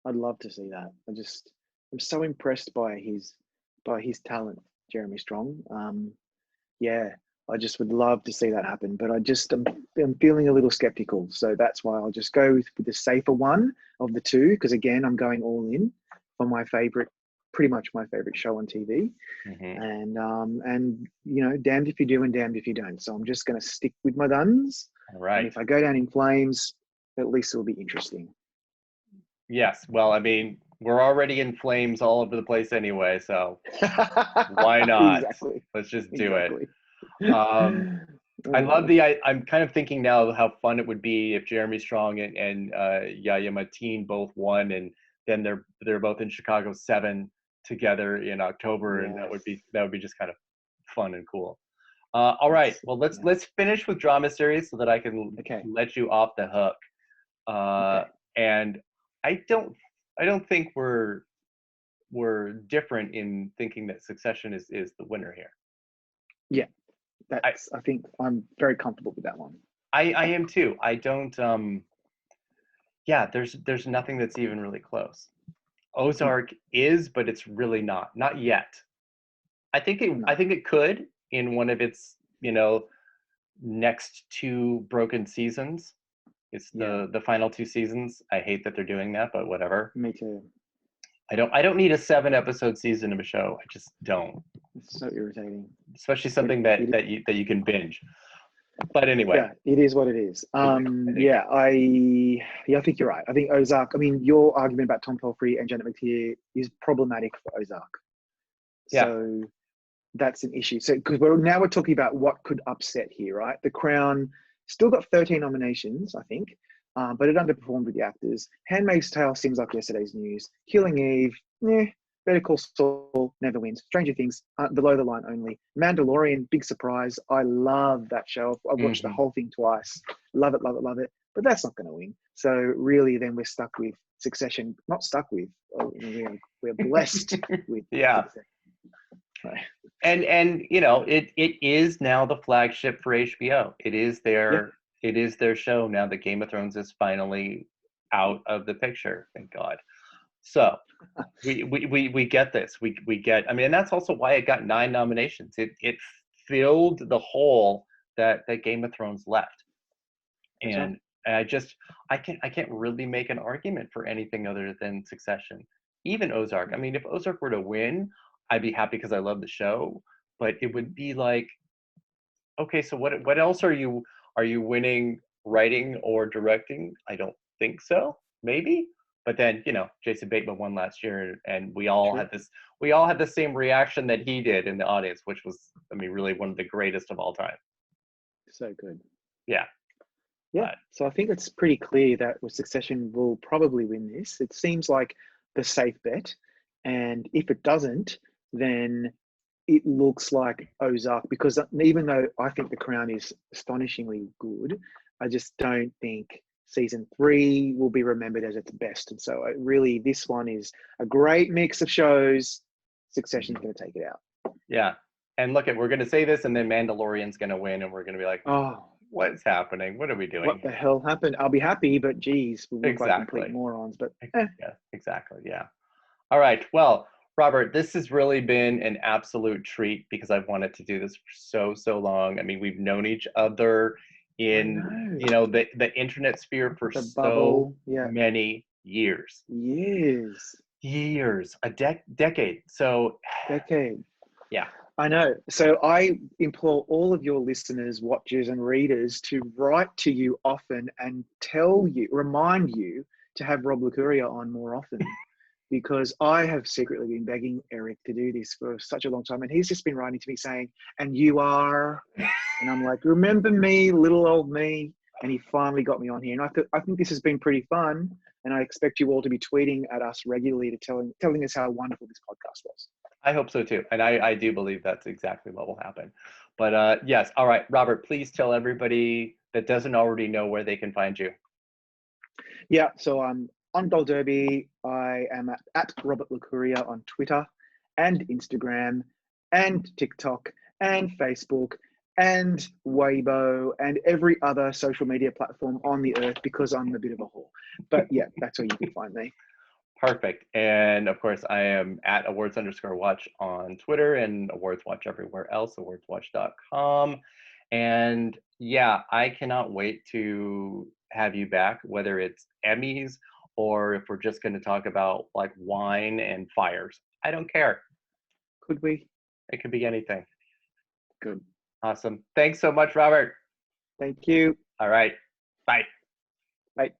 I'd love to see that. I'm so impressed by his talent, Jeremy Strong. Yeah, I just would love to see that happen, but I'm feeling a little skeptical. So that's why I'll just go with the safer one of the two, because again, I'm going all in for pretty much my favorite show on TV. Hmm. And damned if you do and damned if you don't. So I'm just going to stick with my guns. All And right. if I go down in flames, at least it'll be interesting. Yes. Well, I mean, we're already in flames all over the place anyway, so why not? Exactly. Let's just do it. Exactly. Um, I love Oh, I'm kind of thinking now how fun it would be if Jeremy Strong and Yahya Mateen both won, and then they're both in Chicago 7 together in October, and yes. that would be just kind of fun and cool. All right, That's well yeah. let's finish with drama series so that I can Okay. let you off the hook. Okay. And I don't think we're different in thinking that Succession is the winner here. Yeah. I I think I'm very comfortable with that one. I am too. I don't yeah, there's nothing that's even really close. No. Ozark is, but it's really not yet. I No. think it could in one of its, next two broken seasons. It's Yeah. the final two seasons. I hate that they're doing that, but whatever. Me too. I don't need a 7 episode season of a show. I just don't. It's so irritating. Especially But something that you can binge. But anyway. yeah, it is what it is. What do you think? I think you're right. I think Ozark. I mean, your argument about Tom Pelphrey and Janet McTeer is problematic for Ozark. Yeah. So that's an issue. So because we're talking about what could upset here, right? The Crown still got 13 nominations, I think, but it underperformed with the actors. Handmaid's Tale seems like yesterday's news. Killing Eve, Better Call Saul never wins. Stranger Things, below the line only. Mandalorian, big surprise. I love that show. I watched the Mm-hmm. whole thing twice. Love it, love it, love it. But that's not going to win. So really, then we're stuck with Succession. Not stuck with. We're blessed with Yeah. Succession. Right. And it is now the flagship for HBO. It is their show now that Game of Thrones is finally out of the picture. Thank God. So we get this. We get. I mean, and that's also why it got 9 nominations. It filled the hole that Game of Thrones left. That's right. And I can't really make an argument for anything other than Succession. Even Ozark. I mean, if Ozark were to win, I'd be happy because I love the show. But it would be like, okay, so what else are you winning writing or directing? I don't think so. Maybe. But then, Jason Bateman won last year, and we all True. had the same reaction that he did in the audience, which was, I mean, really one of the greatest of all time. So good. Yeah. Yeah. But, So I think it's pretty clear that Succession will probably win this. It seems like the safe bet. And if it doesn't, then it looks like Ozark, because even though I think The Crown is astonishingly good, I just don't think season 3 will be remembered as its best. And so really, this one is a great mix of shows. Succession's going to take it out. yeah. And look, we're going to say this, and then Mandalorian's going to win, and we're going to be like, Oh, what's happening? What are we doing what the here? hell happened? I'll be happy, but geez, we look like complete Exactly. morons. But Yeah, exactly. Yeah. All right. Well, Robert, this has really been an absolute treat because I've wanted to do this for so long. I mean, we've known each other in, I know. the internet sphere for The so bubble, yeah, many years. years, A decade. So, decade. yeah. I know. So I implore all of your listeners, watchers, and readers to write to you often and remind you to have Rob Licuria on more often, because I have secretly been begging Eric to do this for such a long time. And he's just been writing to me saying, and you are, and I'm like, remember me, little old me. And he finally got me on here. And I think this has been pretty fun. And I expect you all to be tweeting at us regularly to telling us how wonderful this podcast was. I hope so too. And I do believe that's exactly what will happen. But yes, all right, Robert, please tell everybody that doesn't already know where they can find you. Yeah, so I'm on Gold Derby. I am at Robert Licuria on Twitter and Instagram and TikTok and Facebook and Weibo and every other social media platform on the earth because I'm a bit of a whore. But yeah, that's where you can find me. Perfect. And of course, I am at awards_watch on Twitter and awards watch everywhere else, awardswatch.com. And yeah, I cannot wait to have you back, whether it's Emmys or if we're just going to talk about like wine and fires. I don't care. Could we? It could be anything. Good. Awesome. Thanks so much, Robert. Thank you. All right. Bye. Bye.